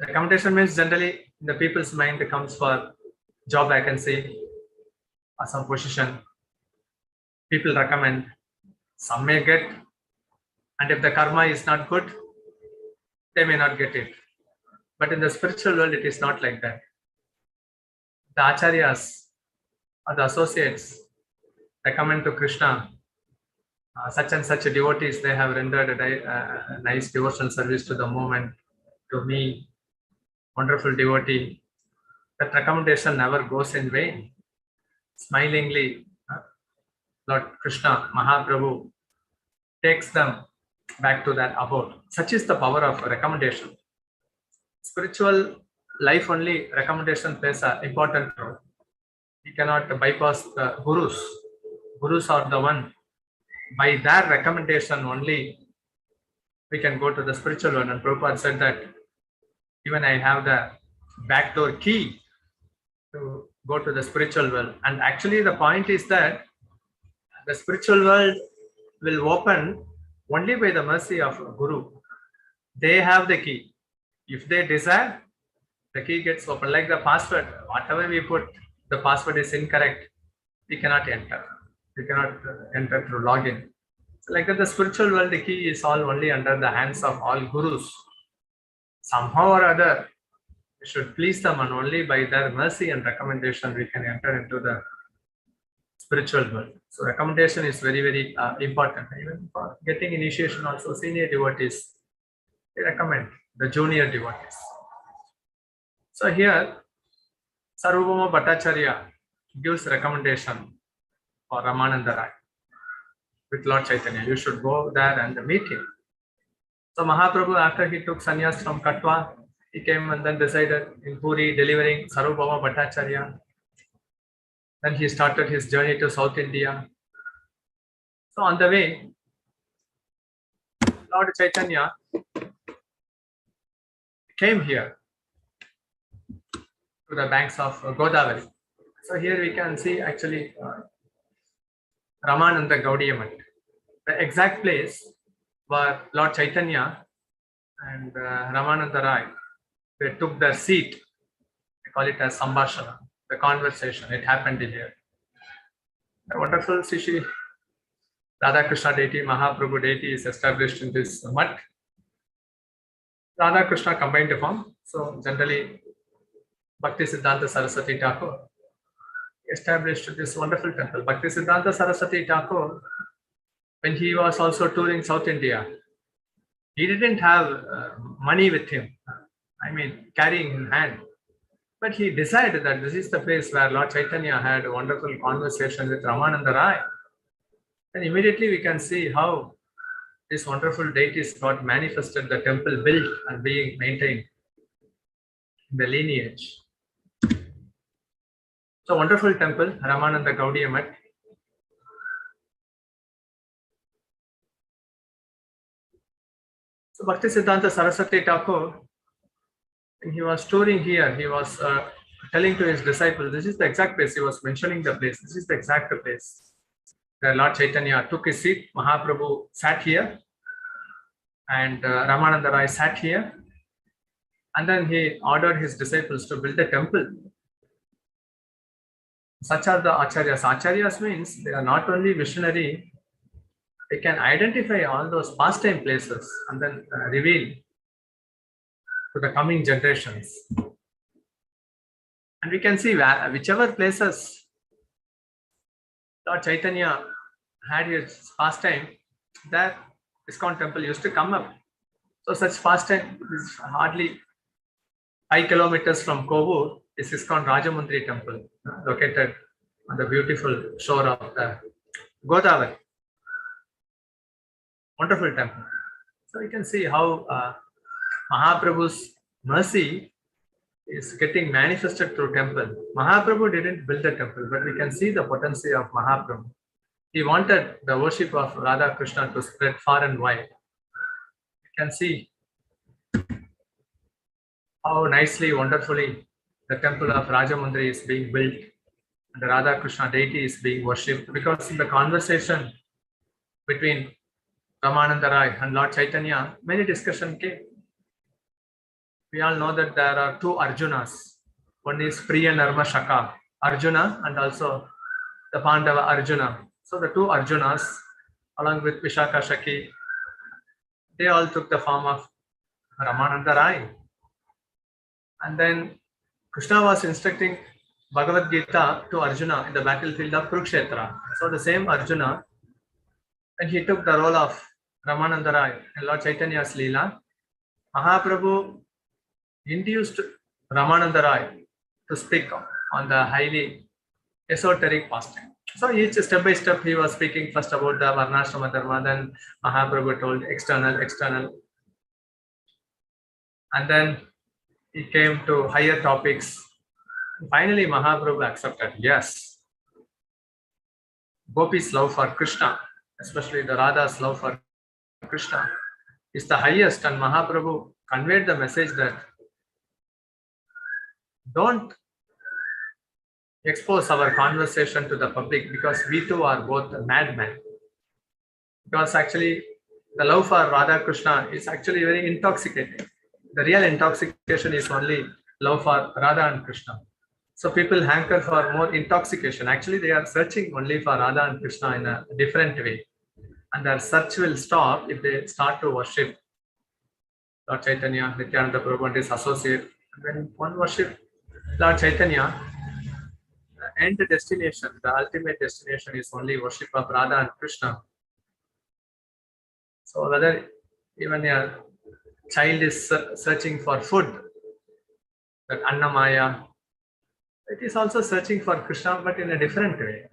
recommendation means generally in the people's mind it comes for job vacancy or some position. People recommend, some may get, and if the karma is not good, they may not get it. But in the spiritual world, it is not like that. The acharyas or the associates recommend to Krishna such and such devotees, they have rendered a nice devotional service to the movement, to me, wonderful devotee. That recommendation never goes in vain. Smilingly, Lord Krishna, Mahaprabhu, takes them back to that abode. Such is the power of recommendation. Spiritual life only, recommendation plays an important role. You cannot bypass the gurus. Gurus are the one. By their recommendation only, we can go to the spiritual one. And Prabhupada said that even I have the backdoor key to go to the spiritual world. And actually the point is that the spiritual world will open only by the mercy of Guru. They have the key. If they desire, the key gets open. Like the password, whatever we put, the password is incorrect, we cannot enter. We cannot enter through login. So like that, the spiritual world, the key is all only under the hands of all gurus. Somehow or other, we should please them, and only by their mercy and recommendation we can enter into the spiritual world. So recommendation is very, very important. Even for getting initiation also, senior devotees, they recommend the junior devotees. So here, Sarvabhauma Bhattacharya gives recommendation for Ramananda Rai with Lord Chaitanya. You should go there and meet him. So Mahaprabhu, after he took sannyas from Katwa, he came and then resided in Puri, delivering Sarvabhauma Bhattacharya. Then he started his journey to South India. So on the way, Lord Chaitanya came here to the banks of Godavari. So here we can see actually Ramananda Gaudiya. The exact place where Lord Chaitanya and Ramananda Rai, they took their seat. We call it as Sambhashana, the conversation. It happened in here. A wonderful Sri Radha Krishna deity, Mahaprabhu deity is established in this mutt. Radha Krishna combined form. So generally, Bhakti Siddhanta Saraswati Thakur established this wonderful temple. Bhakti Siddhanta Saraswati Thakur, when he was also touring South India, he didn't have money with him, I mean carrying in hand, but he decided that this is the place where Lord Chaitanya had a wonderful conversation with Ramananda Rai. And immediately we can see how this wonderful deities got manifested, the temple built and being maintained in the lineage. So wonderful temple, Ramananda Gaudiya Math. So Bhakti Siddhanta Saraswati Thakur, when he was touring here, he was telling to his disciples, this is the exact place. He was mentioning the place. This is the exact place where Lord Chaitanya took his seat. Mahaprabhu sat here and Ramananda Rai sat here. And then he ordered his disciples to build a temple. Such are the Acharyas. Acharyas means they are not only visionary, they can identify all those pastime places and then reveal to the coming generations. And we can see whichever places Lord Chaitanya had his pastime, that ISKCON temple used to come up. So such pastime is hardly 5 kilometers from Kovur is ISKCON Rajamandri Temple, located on the beautiful shore of the Godavari. Wonderful temple. So you can see how Mahaprabhu's mercy is getting manifested through temple. Mahaprabhu didn't build the temple, but we can see the potency of Mahaprabhu. He wanted the worship of Radha Krishna to spread far and wide. You can see how nicely, wonderfully the temple of Rajamandri is being built and the Radha Krishna deity is being worshipped, because in the conversation between Ramananda Rai and Lord Chaitanya, many discussion came. We all know that there are two Arjunas. One is Priya Narma Shaka Arjuna and also the Pandava Arjuna. So the two Arjunas, along with Vishaka Shaki, they all took the form of Ramananda Rai. And then Krishna was instructing Bhagavad Gita to Arjuna in the battlefield of Kurukshetra. So the same Arjuna when he took the role of Ramananda Rai in Lord Chaitanya's Leela, Mahaprabhu induced Ramananda Rai to speak on the highly esoteric pastime. So each step by step he was speaking first about the Varnashrama Dharma, then Mahaprabhu told external. And then he came to higher topics. Finally, Mahaprabhu accepted, yes, Gopi's love for Krishna, especially the Radha's love for Krishna, is the highest, and Mahaprabhu conveyed the message that don't expose our conversation to the public because we too are both madmen. Because actually, the love for Radha Krishna is actually very intoxicating. The real intoxication is only love for Radha and Krishna. So people hanker for more intoxication. Actually, they are searching only for Radha and Krishna in a different way. And their search will stop if they start to worship Lord Chaitanya, Nityananda Prabhu and his associate. When one worship Lord Chaitanya, the end destination, the ultimate destination is only worship of Radha and Krishna. So whether even a child is searching for food, that Annamaya, it is also searching for Krishna, but in a different way.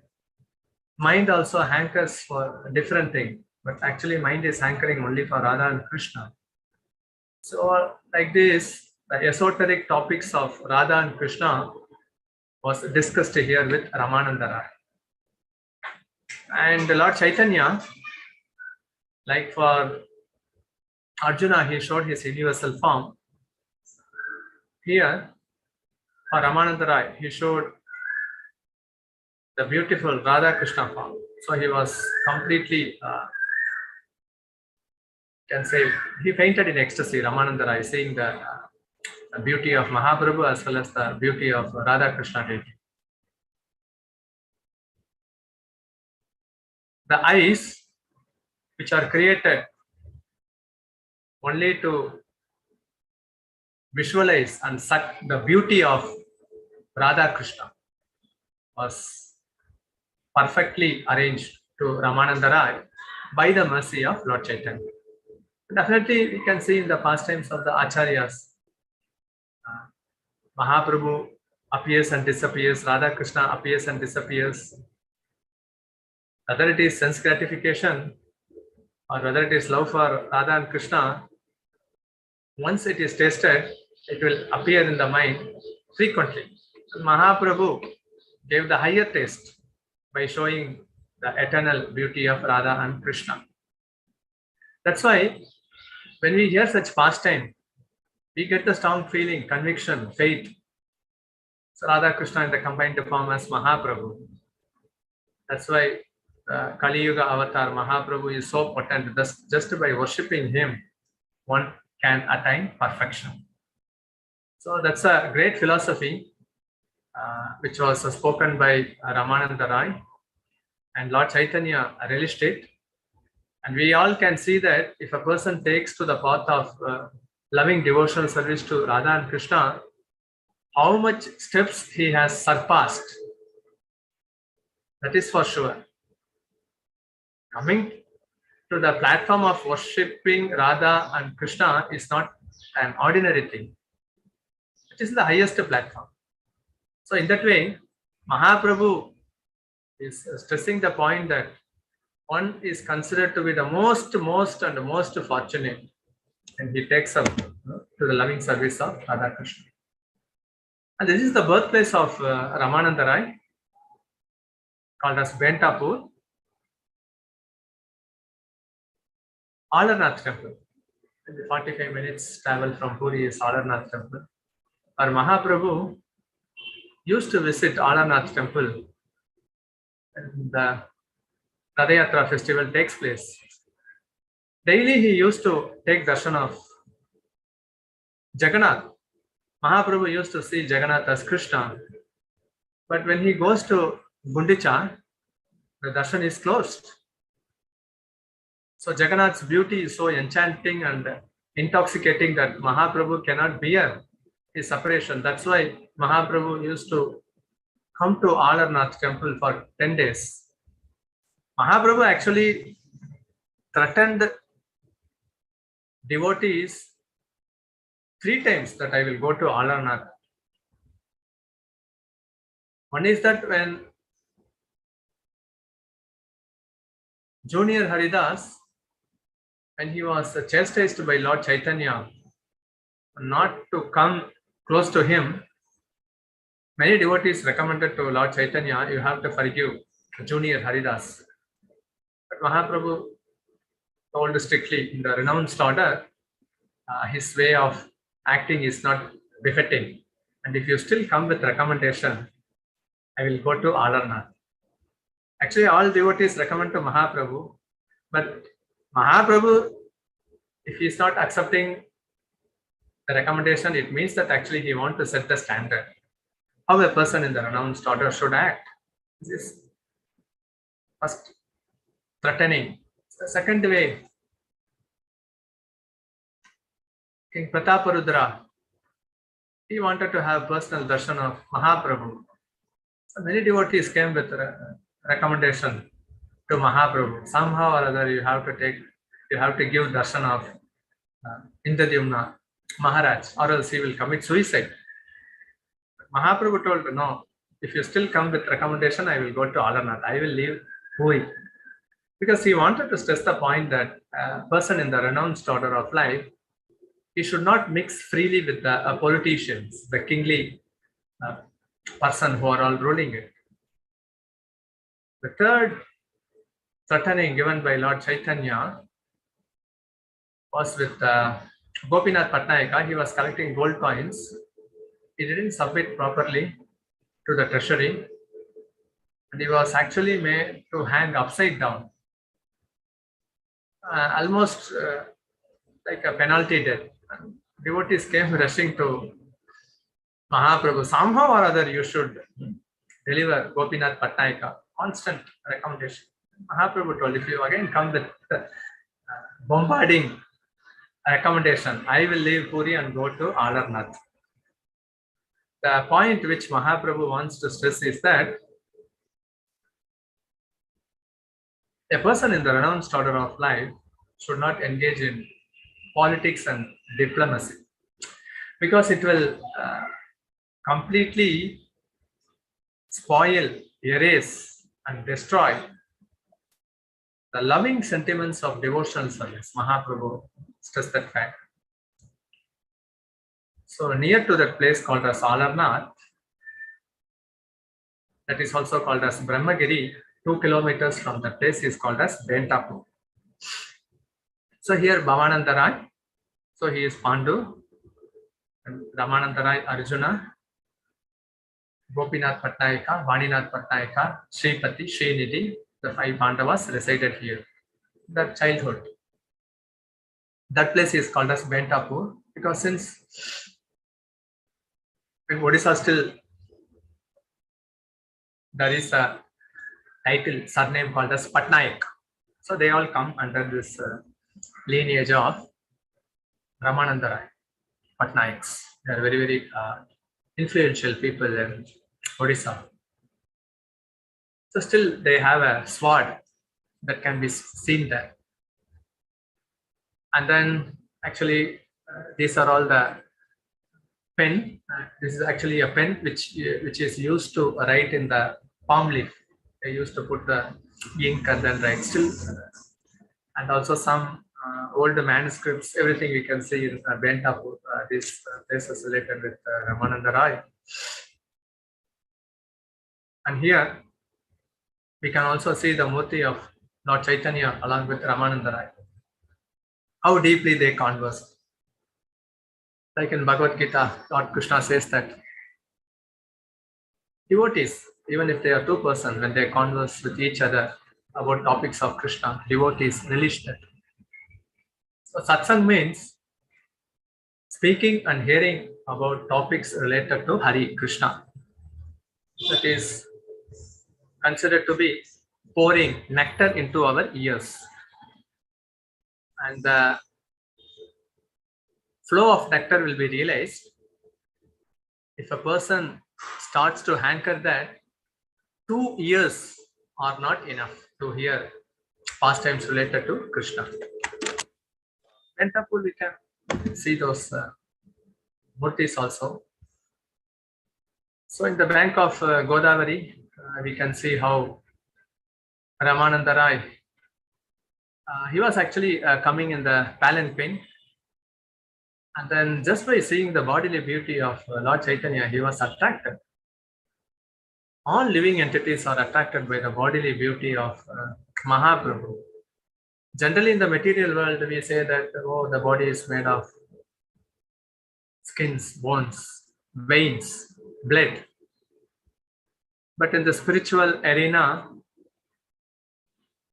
Mind also hankers for a different thing, but actually mind is hankering only for Radha and Krishna. So like this, the esoteric topics of Radha and Krishna was discussed here with Ramananda Rai. And Lord Chaitanya, like for Arjuna, he showed his universal form. Here, for Ramananda Rai, he showed the beautiful Radha Krishna form. So he was completely, can say, he fainted in ecstasy, Ramananda Rai, seeing the beauty of Mahaprabhu as well as the beauty of Radha Krishna deity. The eyes, which are created only to visualize and suck the beauty of Radha Krishna, was perfectly arranged to Ramananda Rai by the mercy of Lord Chaitanya. Definitely, we can see in the pastimes of the Acharyas, Mahaprabhu appears and disappears, Radha Krishna appears and disappears. Whether it is sense gratification or whether it is love for Radha and Krishna, once it is tasted, it will appear in the mind frequently. And Mahaprabhu gave the higher taste by showing the eternal beauty of Radha and Krishna. That's why when we hear such pastime, we get the strong feeling, conviction, faith. So Radha Krishna in the combined form as Mahaprabhu. That's why Kali Yuga avatar Mahaprabhu is so potent. Just by worshipping him, one can attain perfection. So that's a great philosophy which was spoken by Ramananda Rai, and Lord Chaitanya relished it. And we all can see that if a person takes to the path of loving devotional service to Radha and Krishna, how much steps he has surpassed. That is for sure. Coming to the platform of worshipping Radha and Krishna is not an ordinary thing. It is the highest platform. So in that way, Mahaprabhu is stressing the point that one is considered to be the most fortunate, and he takes up to the loving service of Radha Krishna. And this is the birthplace of Ramananda Rai, called as Bentapur. Alarnath Temple. 45 minutes travel from Puri is Alarnath Temple. Our Mahaprabhu used to visit Alarnath Temple when the Radayatra festival takes place. Daily he used to take darshan of Jagannath. Mahaprabhu used to see Jagannath as Krishna. But when he goes to Gundicha, the darshan is closed. So Jagannath's beauty is so enchanting and intoxicating that Mahaprabhu cannot bear his separation. That's why Mahaprabhu used to come to Alarnath Temple for 10 days. Mahaprabhu actually threatened devotees 3 times that I will go to Alarnath. One is that when Junior Haridas, when he was chastised by Lord Chaitanya not to come close to him, many devotees recommended to Lord Chaitanya, you have to forgive Junior Haridas. But Mahaprabhu told strictly, in the renounced order, his way of acting is not befitting. And if you still come with recommendation, I will go to Alarnath. Actually, all devotees recommend to Mahaprabhu, but Mahaprabhu, if he is not accepting the recommendation, it means that actually he wants to set the standard. How a person in the renounced order should act. This is first threatening. The second way, King Prataparudra, he wanted to have personal darshan of Mahaprabhu. So many devotees came with a recommendation to Mahaprabhu. Somehow or other, you have to give darshan of Indradyumna Maharaj, or else he will commit suicide. But Mahaprabhu told, no, if you still come with recommendation, I will go to Alarnath. I will leave Puri. Because he wanted to stress the point that a person in the renounced order of life, he should not mix freely with the politicians, the kingly person who are all ruling it. The third threatening given by Lord Chaitanya was with Gopinath Patnayaka. He was collecting gold coins. He didn't submit properly to the treasury, and he was actually made to hang upside down, almost like a penalty death. Devotees came rushing to Mahaprabhu. Somehow or other, you should deliver Gopinath Patnayaka. Constant recommendation. Mahaprabhu told, if you again come with bombarding recommendation, I will leave Puri and go to Alarnath. The point which Mahaprabhu wants to stress is that a person in the renounced order of life should not engage in politics and diplomacy, because it will completely spoil, erase, and destroy the loving sentiments of devotional service. Mahaprabhu stressed that fact. So near to that place called as Alarnath, that is also called as Brahmagiri, 2 kilometers from that place is called as Bentapur. So here Bhavananda Rai, so he is Pandu, and Ramananda Rai Arjuna, Gopinath Patnayaka, Vaninath Patnayaka, Sripati, Srinidhi, the 5 Pandavas resided here. That childhood. That place is called as Bentapur, because since in Odisha still there is a title, surname called as Patnaik. So they all come under this lineage of Ramananda Rai, Patnaiks. They are very, very influential people in Odisha. So still they have a sword that can be seen there. And then actually these are all the pen. This is actually a pen which is used to write in the palm leaf. They used to put the ink and then write still. And also some old manuscripts, everything we can see in Bentapur. This place is related with Ramananda Rai. And here we can also see the murti of Lord Chaitanya along with Ramananda Rai. How deeply they converse. Like in Bhagavad Gita, Lord Krishna says that devotees, even if they are 2 persons, when they converse with each other about topics of Krishna, devotees relish that. So satsang means speaking and hearing about topics related to Hari, Krishna. That is considered to be pouring nectar into our ears. And the flow of nectar will be realized if a person starts to hanker that 2 ears are not enough to hear pastimes related to Krishna. In temple we can see those murtis also. So in the bank of Godavari, we can see how Ramananda Rai, he was actually coming in the palanquin, and then just by seeing the bodily beauty of Lord Chaitanya, he was attracted. All living entities are attracted by the bodily beauty of Mahaprabhu. Generally in the material world, we say that, oh, the body is made of skins, bones, veins, blood. But in the spiritual arena,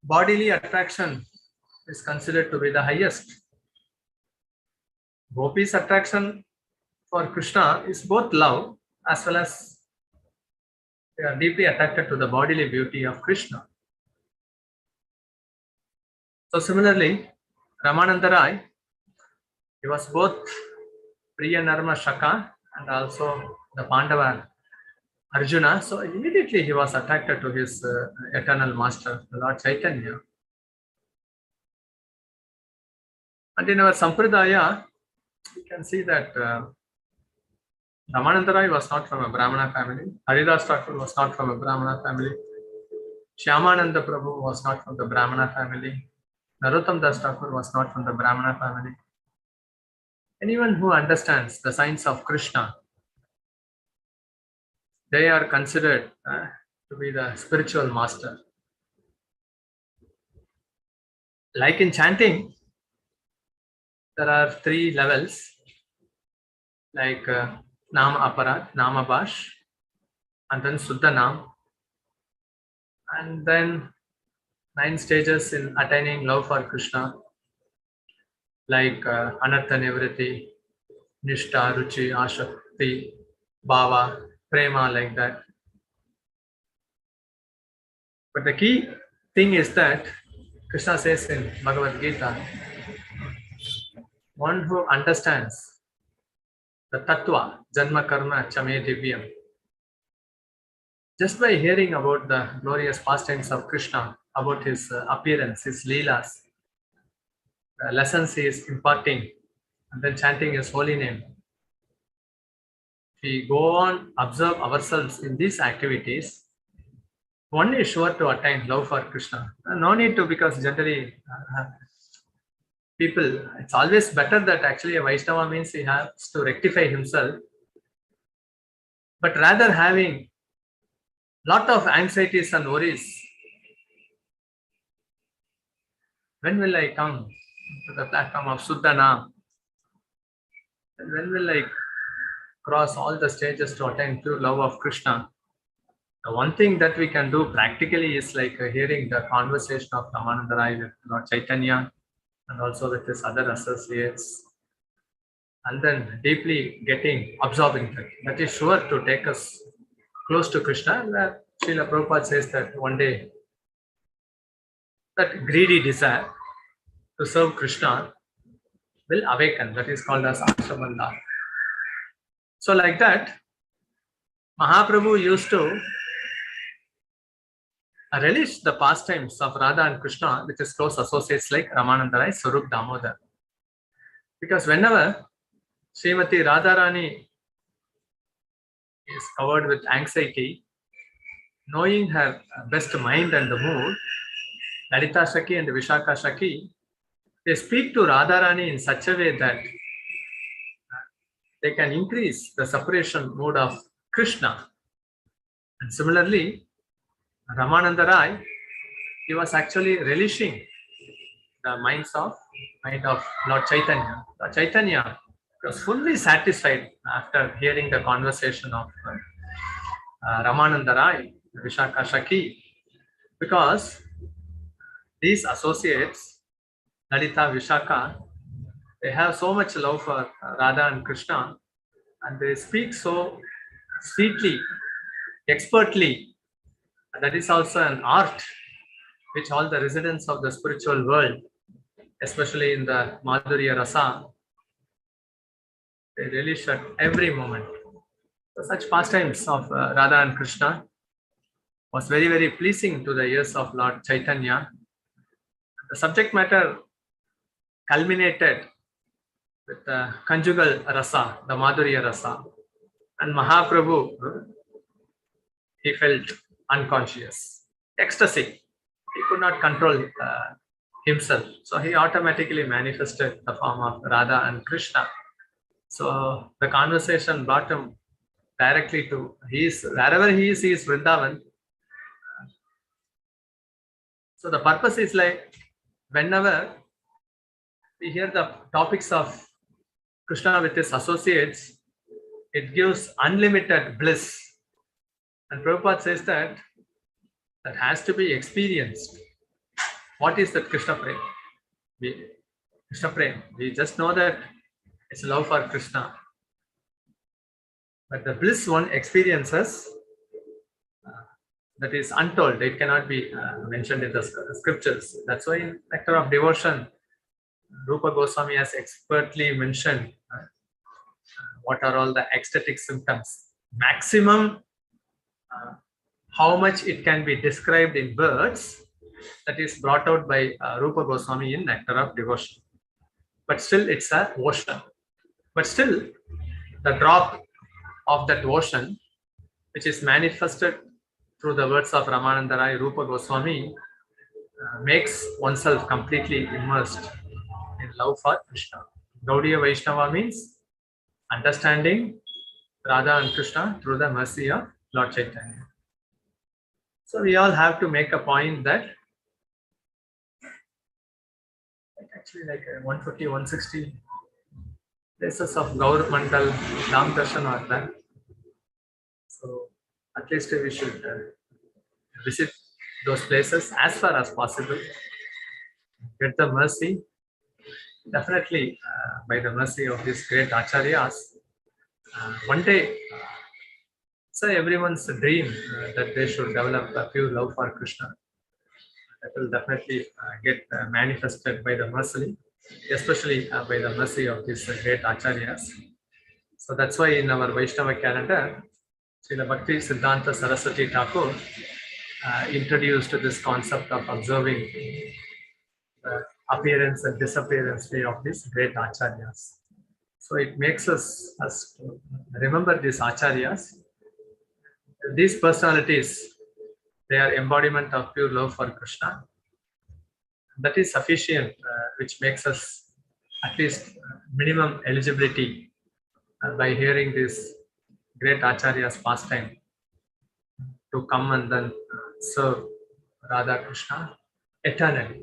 bodily attraction is considered to be the highest. Gopi's attraction for Krishna is both love as well as they are deeply attracted to the bodily beauty of Krishna. So similarly, Ramananda Rai, he was both Priya Narma Shaka and also the Pandava Arjuna. So immediately he was attracted to his eternal master, Lord Chaitanya. And in our Sampradaya, we can see that Ramananda Rai was not from a Brahmana family. Haridas Thakur was not from a Brahmana family. Shyamananda Prabhu was not from the Brahmana family. Narottam Das Thakur was not from the Brahmana family. Anyone who understands the science of Krishna, they are considered to be the spiritual master. Like in chanting, there are 3 levels, like Nama Aparad, Nama Bash, and then Suddha Nam, and then 9 stages in attaining love for Krishna, like Anartha Nivriti, Nishta, Ruchi, Ashakti, Bhava, Prema, like that. But the key thing is that Krishna says in Bhagavad Gita, one who understands the Tattva, Janma Karma Chame Divyam, just by hearing about the glorious pastimes of Krishna, about his appearance, his leelas, the lessons he is imparting, and then chanting his holy name, if we go on, observe ourselves in these activities, one is sure to attain love for Krishna. No need to, because generally people, it's always better that actually a Vaishnava means he has to rectify himself, but rather having lot of anxieties and worries. When will I come to the platform of Suddha Nam? And when will I cross all the stages to attain pure love of Krishna? The one thing that we can do practically is like hearing the conversation of Ramananda Rai with Lord Chaitanya and also with his other associates, and then deeply absorbing that. That is sure to take us close to Krishna. And Srila Prabhupada says that one day that greedy desire to serve Krishna will awaken. That is called as Ashamanda. So like that, Mahaprabhu used to relish the pastimes of Radha and Krishna with his close associates like Ramananda Rai, Swarup Damodar. Because whenever Srimati Radharani is covered with anxiety, knowing her best mind and the mood, Lalita Shaki and Vishaka Shaki, they speak to Radharani in such a way that they can increase the separation mood of Krishna. And similarly, Ramananda Rai, he was actually relishing the mind of Lord Chaitanya. Lord Chaitanya was fully satisfied after hearing the conversation of Ramananda Rai, Vishaka Shaki, because these associates, Lalita, Vishaka, they have so much love for Radha and Krishna, and they speak so sweetly, expertly. That is also an art which all the residents of the spiritual world, especially in the Madhurya Rasa, they relish at every moment. So such pastimes of Radha and Krishna was very, very pleasing to the ears of Lord Chaitanya. The subject matter culminated with the conjugal rasa, the Madhurya rasa, and Mahaprabhu, he felt unconscious, ecstasy. He could not control himself, so he automatically manifested the form of Radha and Krishna. So the conversation brought him directly to wherever he is Vrindavan. So the purpose is like, whenever we hear the topics of Krishna with his associates, it gives unlimited bliss. And Prabhupada says that has to be experienced. What is that Krishna Prem? Krishna Prem, we just know that it's love for Krishna. But the bliss one experiences, that is untold. It cannot be mentioned in the scriptures. That's why in Nectar of Devotion, Rupa Goswami has expertly mentioned what are all the ecstatic symptoms. Maximum, how much it can be described in words, that is brought out by Rupa Goswami in Nectar of Devotion. But still it's an ocean. But still, the drop of that ocean, which is manifested through the words of Ramananda Raya, Rupa Goswami, makes oneself completely immersed in love for Krishna. Gaudiya Vaishnava means understanding Radha and Krishna through the mercy of Lord Chaitanya. So we all have to make a point that actually like 150, 160 places of Gaur Mandal, Dham Darshan are there. So at least we should visit those places as far as possible, get the mercy. Definitely, by the mercy of these great acharyas, one day, so everyone's dream that they should develop a pure love for Krishna. That will definitely get manifested by the mercy, especially by the mercy of these great acharyas. So that's why in our Vaishnava calendar, Srila Bhakti Siddhanta Saraswati Thakur introduced this concept of observing the appearance and disappearance day of these great acharyas. So it makes us remember these acharyas. These personalities, they are embodiment of pure love for Krishna. That is sufficient, which makes us at least minimum eligibility by hearing this great acharyas pastime to come and then serve Radha Krishna eternally.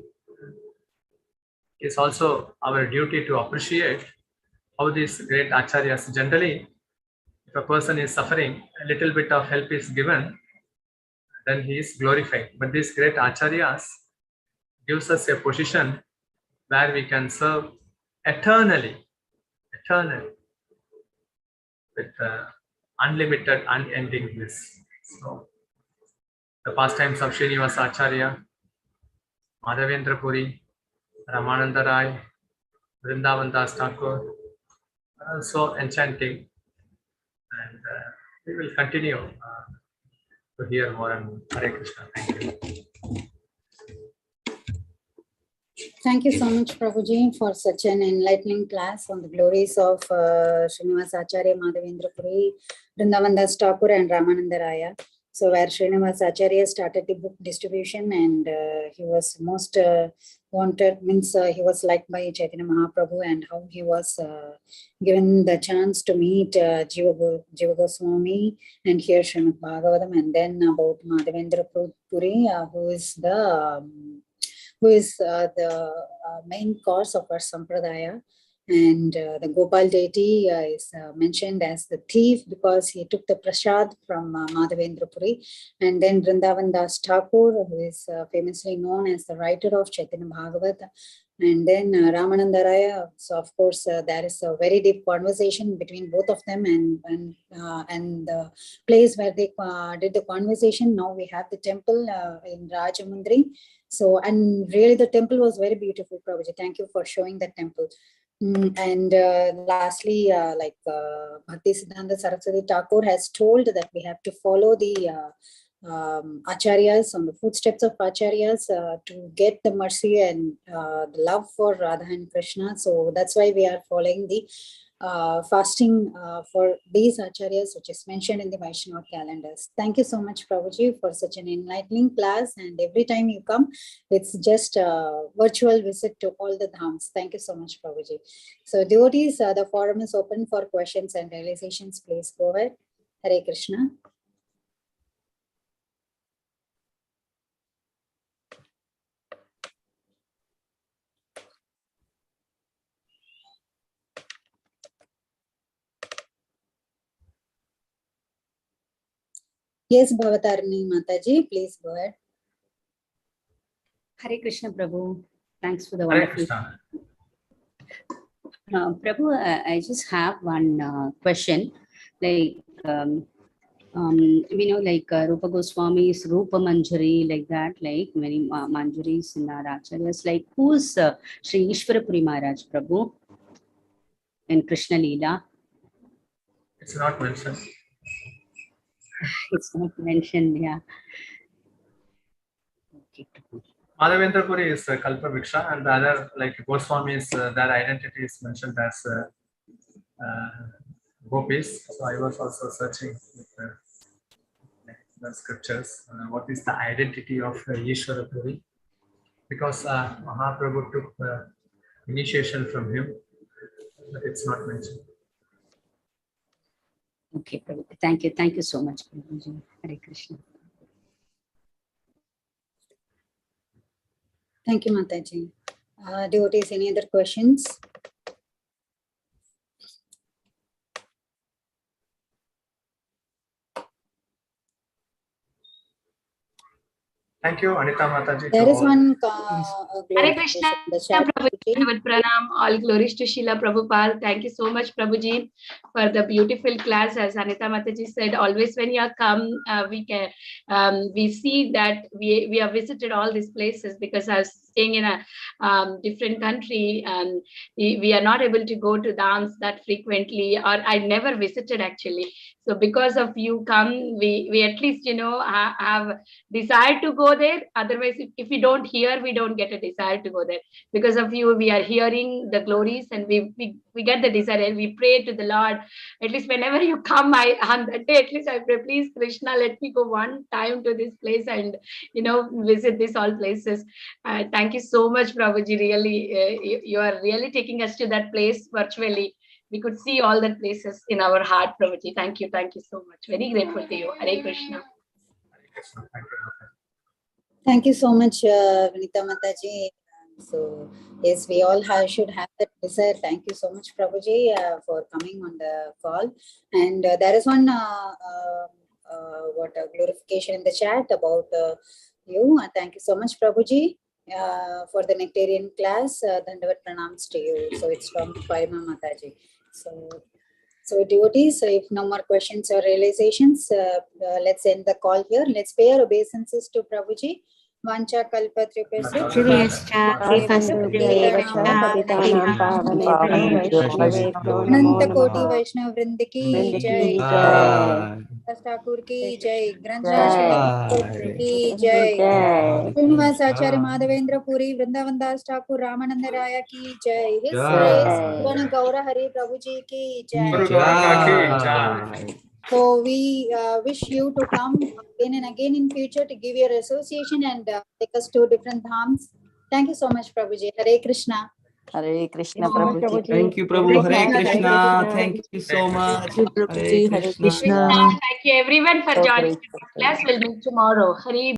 It's also our duty to appreciate how these great acharyas, generally, if a person is suffering, a little bit of help is given, then he is glorified. But these great acharyas gives us a position where we can serve eternally, with unlimited, unending bliss. So, the pastimes of Srinivasa Acharya, Madhavendra Puri, Ramananda Raya, Vrindavan Das Thakur are so enchanting, and we will continue to hear more and more. Hare Krishna. Thank you. Thank you so much, Prabhuji, for such an enlightening class on the glories of Srinivasa Acharya, Madhavendra Puri, Vrindavan Das Thakur, and Ramananda Raya. So where Srinivasa Acharya started the book distribution, and he was most wanted, means he was liked by Chaitanya Mahaprabhu, and how he was given the chance to meet Jiva Goswami and hear Srimad Bhagavatam, and then about Madhavendra Puri, who is the main cause of our Sampradaya. And the Gopal deity is mentioned as the thief because he took the prasad from Madhavendra Puri. And then Vrindavan Das Thakur, who is famously known as the writer of Chaitanya Bhagavata. And then Ramananda Raya. So of course, there is a very deep conversation between both of them, and the place where they did the conversation. Now we have the temple in Rajamandri. So, and really the temple was very beautiful, Prabhuji. Thank you for showing the temple. And lastly, Bhakti Siddhanta Saraswati Thakur has told that we have to follow the Acharyas, on the footsteps of Acharyas, to get the mercy and the love for Radha and Krishna. So that's why we are following the fasting for these Acharyas, which is mentioned in the Vaishnava calendars. Thank you so much, Prabhuji, for such an enlightening class. And every time you come, it's just a virtual visit to all the dhams. Thank you so much, Prabhuji. So devotees, the forum is open for questions and realizations. Please go ahead. Hare Krishna. Yes, Bhavatarni Mataji, please go ahead. Hare Krishna, Prabhu. Thanks for the Hare wonderful. Krishna. Prabhu, I just have one question. Like, we know, like Rupa Goswami's Rupa Manjari, like that, like many Manjaris in our Acharyas. Like, who's Sri Ishvara Puri Maharaj, Prabhu, in Krishna Leela? It's not mentioned. It's not mentioned, yeah. Okay. Madhavendra Puri is Kalpa Viksha, and the other, like Goswamis, their identity is mentioned as Gopis. So I was also searching with the scriptures. What is the identity of Ishvara Puri? Because Mahaprabhu took initiation from him, but it's not mentioned. Okay, Prabhu. Thank you. Thank you so much, Prabhuji. Hare Krishna. Thank you, Mataji. Devotees, any other questions? Thank you, Anita Mataji. There is one Hare Krishna, Prabhuji, Pranam, all glories to Srila Prabhupada. Thank you so much, Prabhuji, for the beautiful class. As Anita Mataji said, always when you come, we see that we have visited all these places, because I was staying in a different country, and we are not able to go to dhams that frequently, or I never visited actually. So because of you come, we at least, have desire to go there. Otherwise, if we don't hear, we don't get a desire to go there. Because of you, we are hearing the glories, and we get the desire, and we pray to the Lord. At least whenever you come, on that day, at least I pray, please Krishna, let me go one time to this place and visit these all places. Thank you so much, Prabhuji. Really, you are really taking us to that place virtually. We could see all the places in our heart, Prabhuji. Thank you so much. Very grateful to you. Hare Krishna. Thank you so much, Vinita Mataji. So, yes, we all should have that desire. Thank you so much, Prabhuji, for coming on the call. And there is one glorification in the chat about you. Thank you so much, Prabhuji, for the Nectarian class. Dandavat pranams to you. So it's from Paima Mataji. So devotees, if no more questions or realizations, let's end the call here. Let's pay our obeisances to Prabhuji. Vancha kalpatripasya Ananta Koti Vaishnav Vrind ki Jai, Thakur ki Jai, Granth ki Jai, Srinivasa Acharya Madhavendra Puri Vrindavan Thakur Ramananda Raya ki Jai, His Grace Jivana Gaur Hari Prabhuji ki Jai. So we wish you to come again and again in future to give your association and take us to different dhams. Thank you so much, Prabhuji. Hare Krishna. Hare Krishna, Prabhuji. Thank you, Prabhu. Hare Krishna. Thank you so much. Hare Krishna. Thank you everyone for joining the class. We'll meet tomorrow. Hare